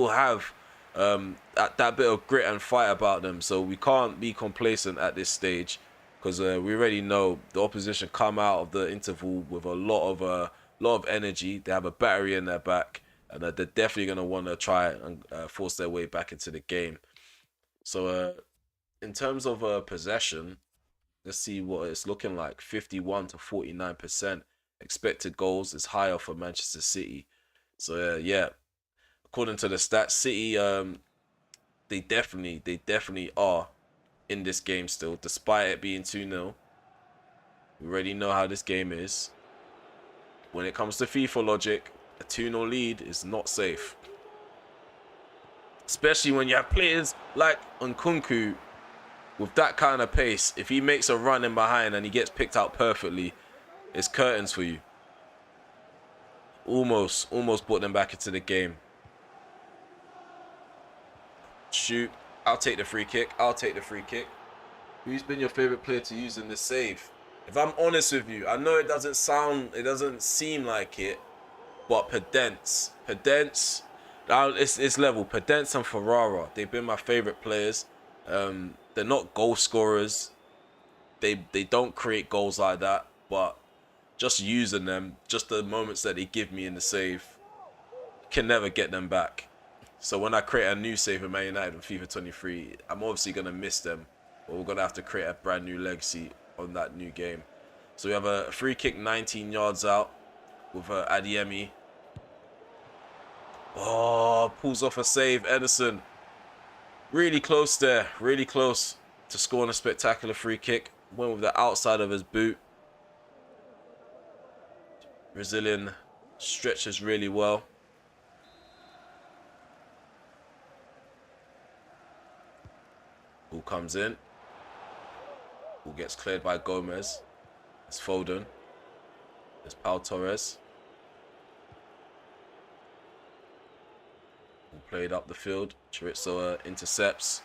have that bit of grit and fight about them. So we can't be complacent at this stage, because we already know the opposition come out of the interval with a lot of energy. They have a battery in their back, and they're definitely going to want to try and force their way back into the game. So in terms of possession, let's see what it's looking like. 51 to 49%. Expected goals is higher for Manchester City. So yeah, according to the stats, City they definitely are in this game still, despite it being 2-0. We already know how this game is. When it comes to FIFA logic, a 2-0 lead is not safe. Especially when you have players like Nkunku with that kind of pace. If he makes a run in behind and he gets picked out perfectly, it's curtains for you. Almost brought them back into the game. Shoot. I'll take the free kick. Who's been your favorite player to use in this save? If I'm honest with you, I know it doesn't seem like it, but Pedence, it's level. Pedence and Ferrara, they've been my favorite players. They're not goal scorers. They don't create goals like that, but just using them, just the moments that they give me in the save, can never get them back. So when I create a new save in Man United in FIFA 23, I'm obviously going to miss them, but we're going to have to create a brand new legacy on that new game. So we have a free kick 19 yards out with Adeyemi. Oh, pulls off a save, Edison. Really close there, really close to scoring a spectacular free kick. Went with the outside of his boot. Brazilian stretches really well. Ball comes in. Ball gets cleared by Gomez. It's Foden. It's Pau Torres. Ball played up the field. Chorizo intercepts.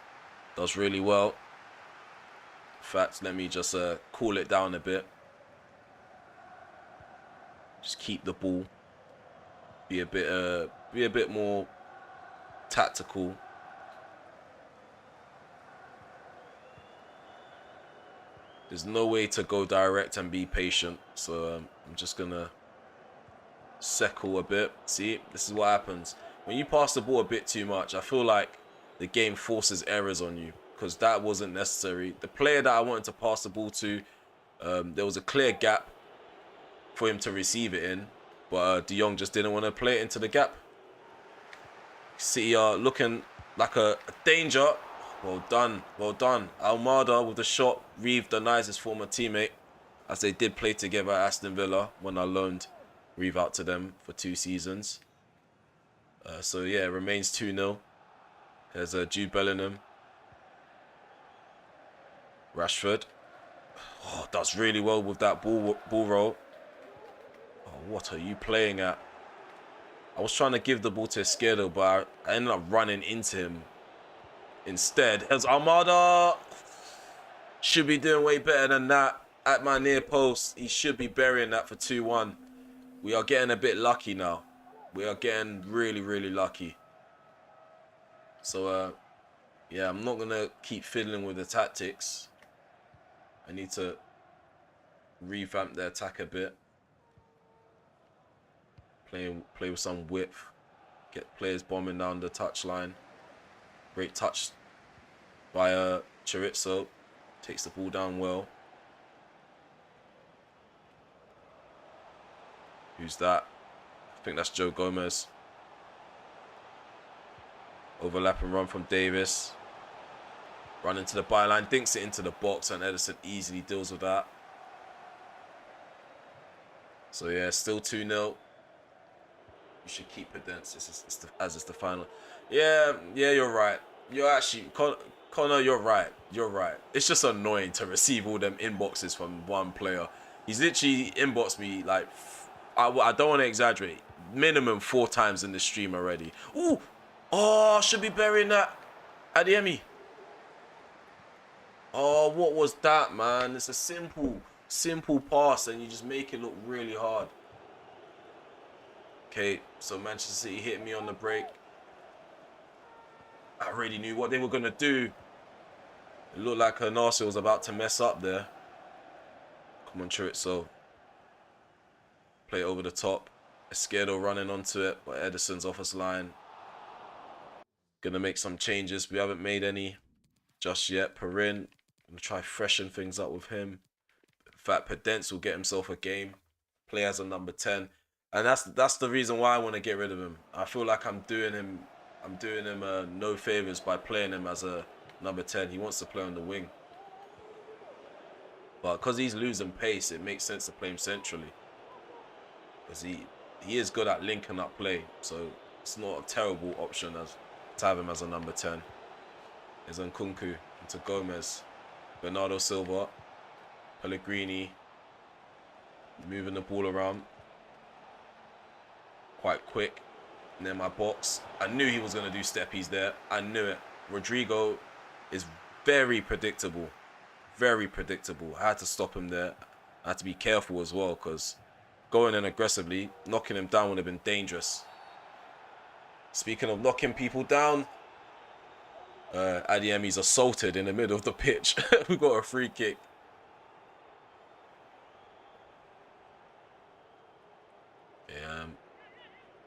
Does really well. In fact, let me just cool it down a bit. Just keep the ball. Be a bit more tactical. There's no way to go direct and be patient, so I'm just gonna settle a bit. See, this is what happens when you pass the ball a bit too much. I feel like the game forces errors on you, because that wasn't necessary. The player that I wanted to pass the ball to, there was a clear gap for him to receive it in, but De Jong just didn't want to play it into the gap. City are looking like a danger. Well done. Almada with the shot. Reeve denies his former teammate, as they did play together at Aston Villa when I loaned Reeve out to them for 2 seasons. So yeah, it remains 2-0. There's Jude Bellingham. Rashford. Oh, does really well with that ball roll. Oh, what are you playing at? I was trying to give the ball to Izquierdo, but I ended up running into him instead. As Almada should be doing way better than that. At my near post, he should be burying that for 2-1. We are getting a bit lucky now. We are getting really lucky. So, yeah, I'm not going to keep fiddling with the tactics. I need to revamp the attack a bit. Play with some width. Get players bombing down the touchline. Great touch by Chorizo. Takes the ball down well. Who's that? I think that's Joe Gomez. Overlap and run from Davis. Run into the byline. Dinks it into the box, and Edison easily deals with that. So yeah, still 2-0. You should keep it dense. As it's the final. Yeah, you're right. You're actually Connor, you're right. You're right. It's just annoying to receive all them inboxes from one player. He's literally inboxed me like, I don't want to exaggerate, minimum 4 times in the stream already. Ooh, oh, should be burying that. Adiemi. Oh, what was that, man? It's a simple pass, and you just make it look really hard. Okay, so Manchester City hit me on the break. I already knew what they were gonna do. It looked like Arsenal was about to mess up there. Come on, Chorizo. Play it over the top. Esquerdo running onto it, but Ederson's off his line. Gonna make some changes. We haven't made any just yet. Perin, gonna try freshen things up with him. In fact, Pedence will get himself a game. Play as a number 10. And that's the reason why I want to get rid of him. I feel like I'm doing him no favors by playing him as a number 10. He wants to play on the wing. But because he's losing pace, it makes sense to play him centrally. Because he is good at linking up play. So it's not a terrible option to have him as a number 10. Is Nkunku into Gomez. Bernardo Silva. Pellegrini. Moving the ball around. Quite quick. Near my box. I knew he was going to do steppies there. I knew it. Rodrigo is very predictable. Very predictable. I had to stop him there. I had to be careful as well, because going in aggressively, knocking him down would have been dangerous. Speaking of knocking people down, Adiemi's assaulted in the middle of the pitch. We got a free kick.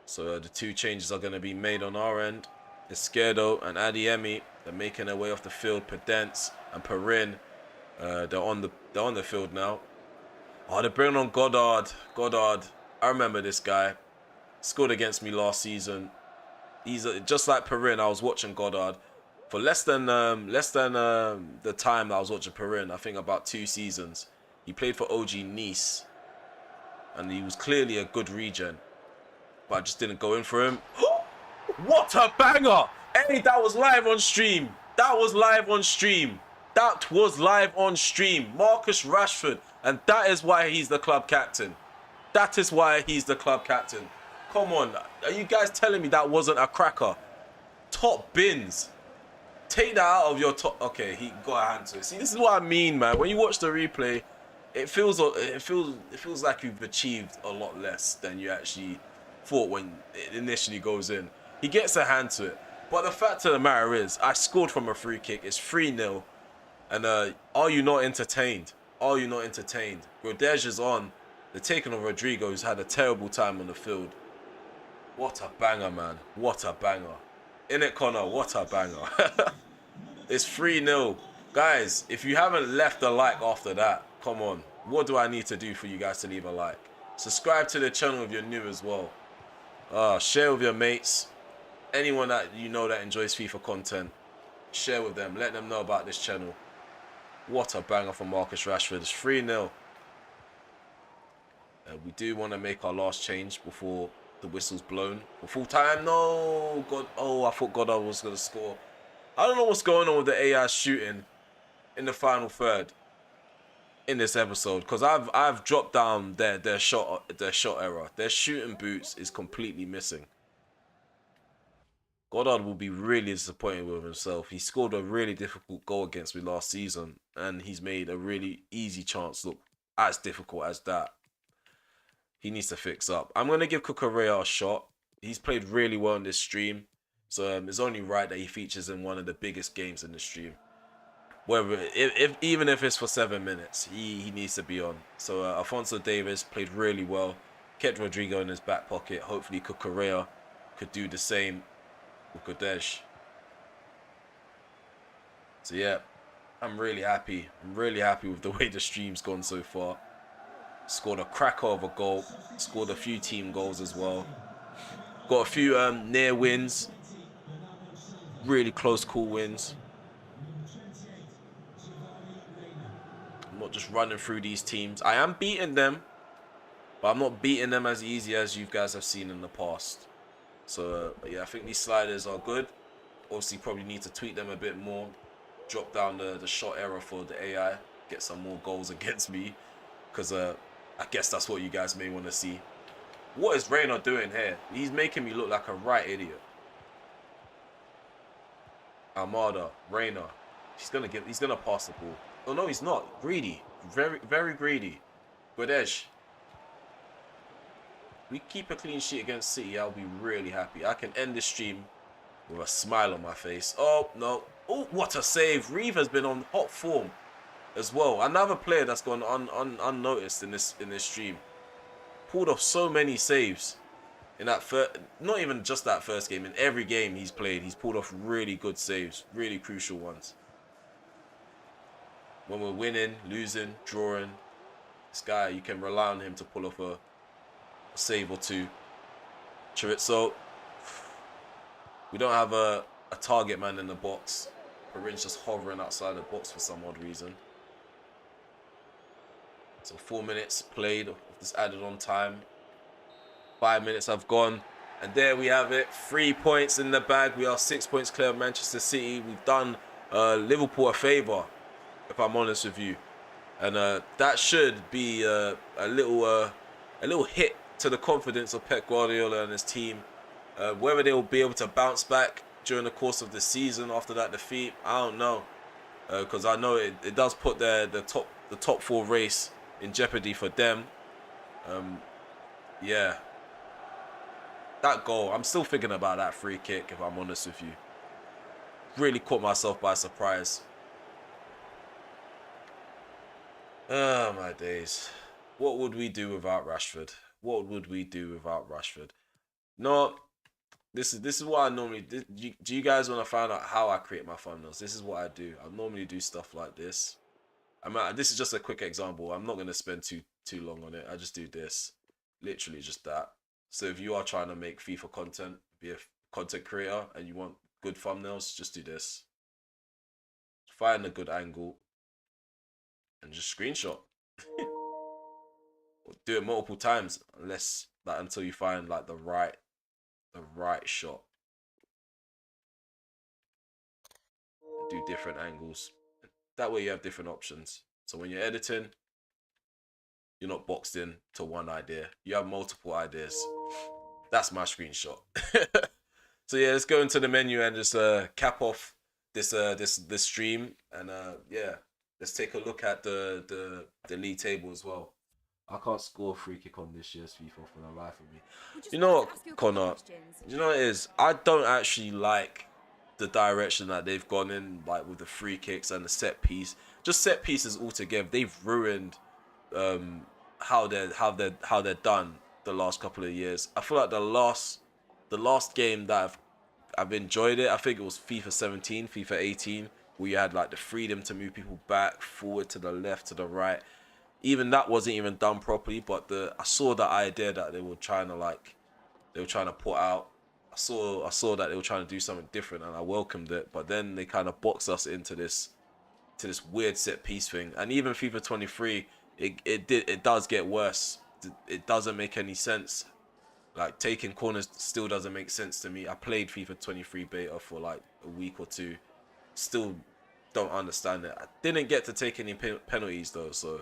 So the 2 changes are going to be made on our end. Izquierdo and Adiemi, they're making their way off the field. Pedence and Perin, they're on the field now. Oh, they're bringing on Goddard. I remember this guy. Scored against me last season. He's just like Perin. I was watching Goddard for less than the time that I was watching Perin. I think about 2 seasons. He played for OG Nice, and he was clearly a good regen. But I just didn't go in for him. What a banger! Hey, that was live on stream. Marcus Rashford. And that is why he's the club captain. Come on. Are you guys telling me that wasn't a cracker? Top bins. Take that out of your top. Okay, he got a hand to it. See, this is what I mean, man. When you watch the replay, it feels like you've achieved a lot less than you actually thought when it initially goes in. He gets a hand to it. But the fact of the matter is, I scored from a free kick. It's 3-0. And are you not entertained? Grodej is on. They're taking on Rodrigo, who's had a terrible time on the field. What a banger, man. What a banger. Innit, Connor? What a banger. It's 3-0. Guys, if you haven't left a like after that, come on. What do I need to do for you guys to leave a like? Subscribe to the channel if you're new as well. Share with your mates. Anyone that you know that enjoys FIFA content, share with them. Let them know about this channel. What a banger from Marcus Rashford. It's 3-0. We do want to make our last change before the whistle's blown. For full time. No. God. Oh, I thought Goddard was going to score. I don't know what's going on with the AI shooting in the final third in this episode, because I've dropped down their shot error. Their shooting boots is completely missing. Goddard will be really disappointed with himself. He scored a really difficult goal against me last season, and he's made a really easy chance look as difficult as that. He needs to fix up. I'm going to give Cucurella a shot. He's played really well in this stream, so it's only right that he features in one of the biggest games in the stream. Even if it's for 7 minutes, he needs to be on. So Alphonso Davies played really well. Kept Rodrigo in his back pocket. Hopefully Cucurella could do the same with Grodej. So yeah, I'm really happy. With the way the stream's gone so far. Scored a cracker of a goal. Scored a few team goals as well. Got a few near wins. Really close, cool wins. I'm not just running through these teams. I am beating them, but I'm not beating them as easy as you guys have seen in the past. So yeah, I think these sliders are good. Obviously, probably need to tweak them a bit more. drop down the shot error for the AI, get some more goals against me, because I guess that's what you guys may want to see. What is Reina doing here? He's making me look like a right idiot. Armada, Reina. He's gonna pass the ball. Oh no, he's not. Greedy. Very, very greedy. Guedes. We keep a clean sheet against City, I'll be really happy. I can end this stream with a smile on my face. Oh, no. Oh, what a save. Reeve has been on hot form as well. Another player that's gone unnoticed in this stream. Pulled off so many saves in that first, not even just that first game. In every game he's played, he's pulled off really good saves, really crucial ones. When we're winning, losing, drawing, this guy, you can rely on him to pull off a save or two. Chorizo. We don't have a target man in the box. Perrin's just hovering outside the box for some odd reason. So 4 minutes played of this added on time. 5 minutes have gone. And there we have it. 3 points in the bag. We are 6 points clear of Manchester City. We've done Liverpool a favour, if I'm honest with you. And that should be a little hit to the confidence of Pep Guardiola and his team. Whether they'll be able to bounce back during the course of the season after that defeat, I don't know. Because I know it does put the top 4 race in jeopardy for them. Yeah. That goal, I'm still thinking about that free kick, if I'm honest with you. Really caught myself by surprise. Oh, my days. What would we do without Rashford? What would we do without Rashford? No, this is what I normally do. Do you guys want to find out how I create my thumbnails? This is what I do. I normally do stuff like this. This is just a quick example. I'm not going to spend too long on it. I just do this. Literally just that. So if you are trying to make FIFA content, be a content creator, and you want good thumbnails, just do this. Find a good angle and just screenshot. Do it multiple times, until you find like the right shot. Do different angles. That way you have different options. So when you're editing, you're not boxed in to one idea. You have multiple ideas. That's my screenshot. So yeah, let's go into the menu and just cap off this stream, and yeah, let's take a look at the league table as well. I can't score a free kick on this year's FIFA for the life of me. You know what, Connor? You know what it is? I don't actually like the direction that they've gone in, like with the free kicks and the set piece. Just set pieces altogether. They've ruined how they're done the last couple of years. I feel like the last game that I've enjoyed it. I think it was FIFA 17, FIFA 18, where you had like the freedom to move people back, forward, to the left, to the right. Even that wasn't even done properly, but I saw the idea that they were trying to put out. I saw that they were trying to do something different, and I welcomed it. But then they kind of boxed us into this weird set piece thing. And even FIFA 23, it does get worse. It doesn't make any sense. Like, taking corners still doesn't make sense to me. I played FIFA 23 beta for like a week or two. Still don't understand it. I didn't get to take any penalties though, so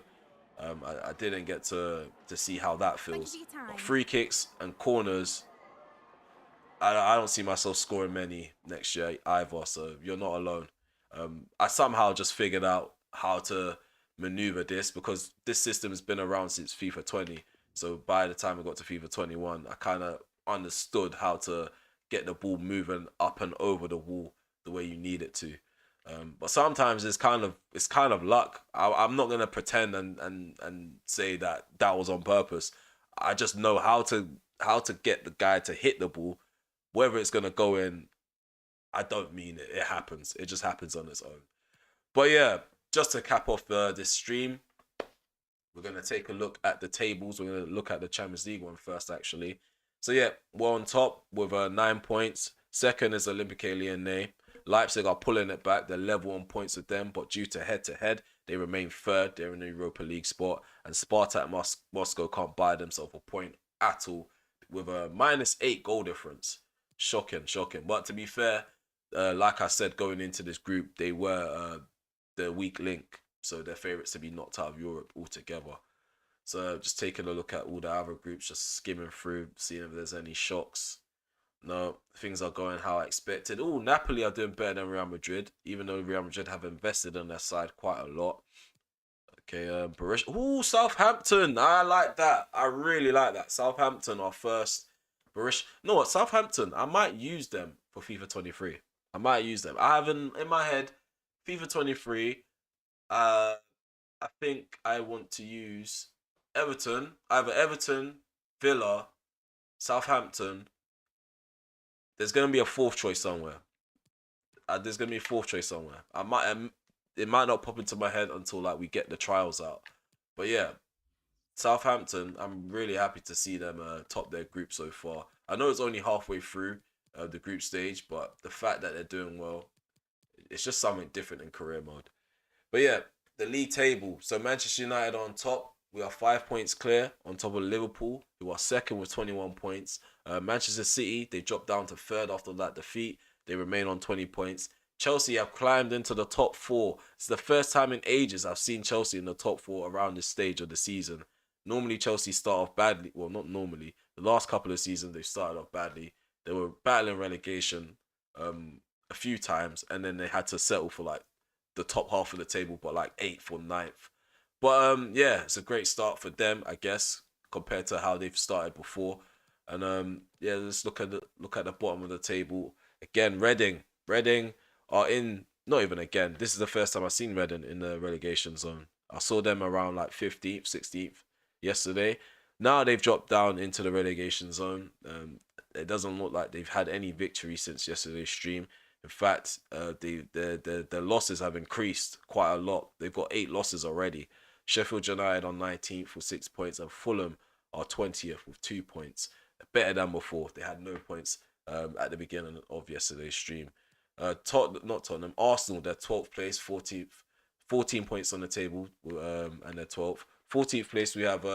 I didn't get to see how that feels. But free kicks and corners, I don't see myself scoring many next year either, so you're not alone. I somehow just figured out how to maneuver this, because this system has been around since FIFA 20. So by the time I got to FIFA 21, I kind of understood how to get the ball moving up and over the wall the way you need it to. But sometimes it's kind of luck. I'm not gonna pretend and say that was on purpose. I just know how to get the guy to hit the ball. Whether it's gonna go in, I don't mean it. It happens. It just happens on its own. But yeah, just to cap off this stream, we're gonna take a look at the tables. We're gonna look at the Champions League one first, actually. So yeah, we're on top with 9 points. Second is Olympique Lyonnais. Leipzig are pulling it back. They're level on points with them, but due to head-to-head, they remain third. They're in the Europa League spot. And Spartak Moscow can't buy themselves a point at all, with a -8 goal difference. Shocking. But to be fair, like I said, going into this group, they were the weak link, so they're favourites to be knocked out of Europe altogether. So just taking a look at all the other groups, just skimming through, seeing if there's any shocks. No, things are going how I expected. Oh, Napoli are doing better than Real Madrid, even though Real Madrid have invested on their side quite a lot. Okay, Borussia. Oh, Southampton. I like that. I really like that. Southampton are first. Borussia. No, what? Southampton. I might use them for FIFA 23. I might use them. I have in my head FIFA 23. I think I want to use Everton. Either Everton, Villa, Southampton. There's gonna be a fourth choice somewhere. There's gonna be a fourth choice somewhere. It might not pop into my head until like we get the trials out. But yeah, Southampton. I'm really happy to see them top their group so far. I know it's only halfway through the group stage, but the fact that they're doing well, it's just something different in career mode. But yeah, the league table. So Manchester United are on top. We are 5 points clear on top of Liverpool, who are second with 21 points. Manchester City, they dropped down to third after that defeat. They remain on 20 points. Chelsea have climbed into the top four. It's the first time in ages I've seen Chelsea in the top four around this stage of the season. Normally, Chelsea start off badly. Well, not normally. The last couple of seasons, they started off badly. They were battling relegation a few times, and then they had to settle for like the top half of the table, but like 8th or 9th. But yeah, it's a great start for them, I guess, compared to how they've started before. And yeah, let's look at the bottom of the table again. Reading are in. Not even again. This is the first time I've seen Reading in the relegation zone. I saw them around like 15th, 16th yesterday. Now they've dropped down into the relegation zone. It doesn't look like they've had any victory since yesterday's stream. In fact, the losses have increased quite a lot. They've got 8 losses already. Sheffield United on 19th with 6 points, and Fulham are 20th with 2 points. Better than before. They had no points at the beginning of yesterday's stream. Not Tottenham, Arsenal, they're 12th place, 14th, 14 points on the table, and they're 12th. 14th place, we have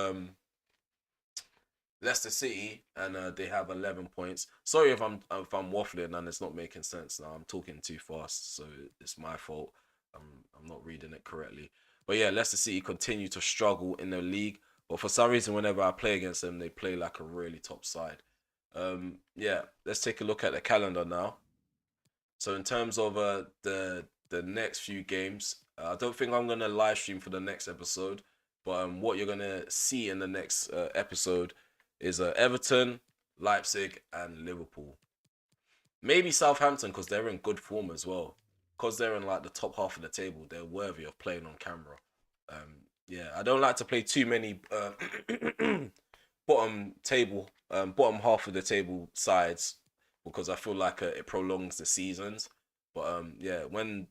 Leicester City, and they have 11 points. Sorry if I'm waffling and it's not making sense now. I'm talking too fast, so it's my fault. I'm not reading it correctly. But yeah, Leicester City continue to struggle in the league. But for some reason, whenever I play against them, they play like a really top side. Yeah, let's take a look at the calendar now. So in terms of the next few games, I don't think I'm gonna live stream for the next episode. But what you're gonna see in the next episode is Everton, Leipzig, and Liverpool. Maybe Southampton because they're in good form as well. Because they're in like the top half of the table, they're worthy of playing on camera. Yeah, I don't like to play too many bottom half of the table sides because I feel like it prolongs the seasons. But yeah, when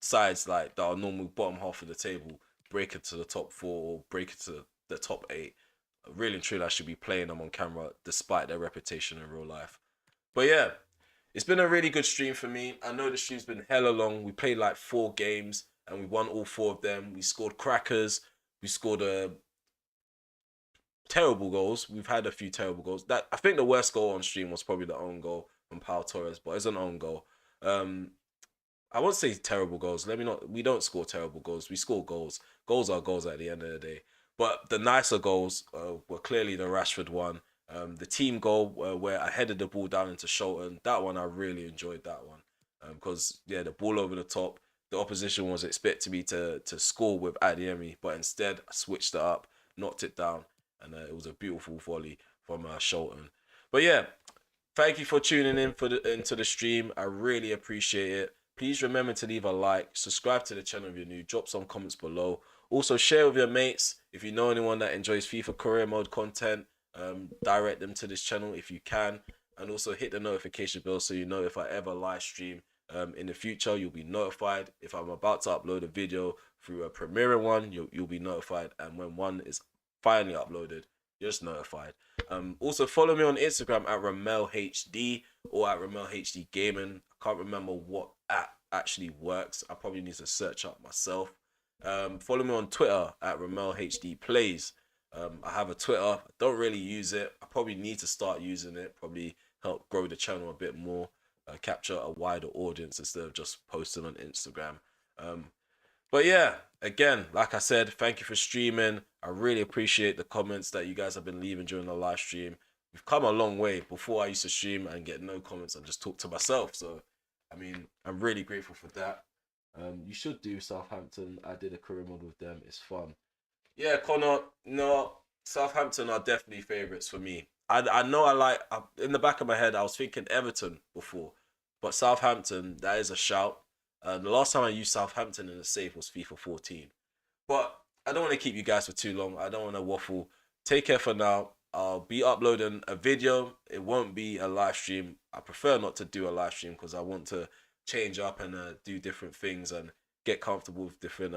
sides like that are normal bottom half of the table break it to the top four or break it to the top 8, really and truly I should be playing them on camera despite their reputation in real life. But yeah, it's been a really good stream for me. I know the stream's been hella long. We played like 4 games and we won all 4 of them. We scored crackers. We scored terrible goals. We've had a few terrible goals. That I think the worst goal on stream was probably the own goal from Pau Torres, but it's an own goal. I won't say terrible goals. We don't score terrible goals. We score goals. Goals are goals at the end of the day. But the nicer goals were clearly the Rashford one. The team goal where I headed the ball down into Shelton. That one I really enjoyed that one. Because yeah, the ball over the top. The opposition was expecting me to score with Adiemi, but instead I switched it up, knocked it down, and it was a beautiful volley from Shelton. But yeah, thank you for tuning in into the stream. I really appreciate it. Please remember to leave a like, subscribe to the channel if you're new, drop some comments below. Also share with your mates. If you know anyone that enjoys FIFA career mode content, direct them to this channel if you can. And also hit the notification bell so you know if I ever live stream in the future. You'll be notified. If I'm about to upload a video through a premiering one, you'll be notified. And when one is finally uploaded, you're just notified. Also follow me on Instagram at RamelHD or at RamelHD Gaming. I can't remember what app actually works. I probably need to search up myself. Follow me on Twitter at RamelHD Plays. I have a Twitter. I don't really use it. I probably need to start using it. Probably help grow the channel a bit more. capture a wider audience instead of just posting on Instagram. But yeah, again, like I said, thank you for streaming. I really appreciate the comments that you guys have been leaving during the live stream. We've come a long way. Before I used to stream and get no comments and just talk to myself. So, I mean, I'm really grateful for that. You should do Southampton. I did a career mode with them. It's fun. Yeah, Connor. No, Southampton are definitely favourites for me. I know in the back of my head I was thinking Everton before, but Southampton, that is a shout. The last time I used Southampton in a save was FIFA 14. But I don't want to keep you guys for too long. I don't want to waffle. Take care for now. I'll be uploading a video. It won't be a live stream. I prefer not to do a live stream because I want to change up and do different things and get comfortable with different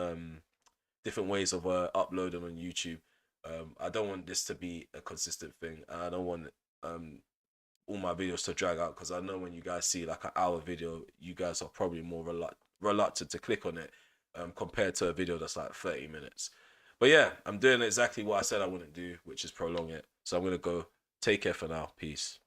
ways of uploading on YouTube. I don't want this to be a consistent thing. I don't want all my videos to drag out because I know when you guys see like an hour video, you guys are probably more reluctant to click on it compared to a video that's like 30 minutes. But yeah, I'm doing exactly what I said I wouldn't do, which is prolong it. So I'm going to go. Take care for now. Peace.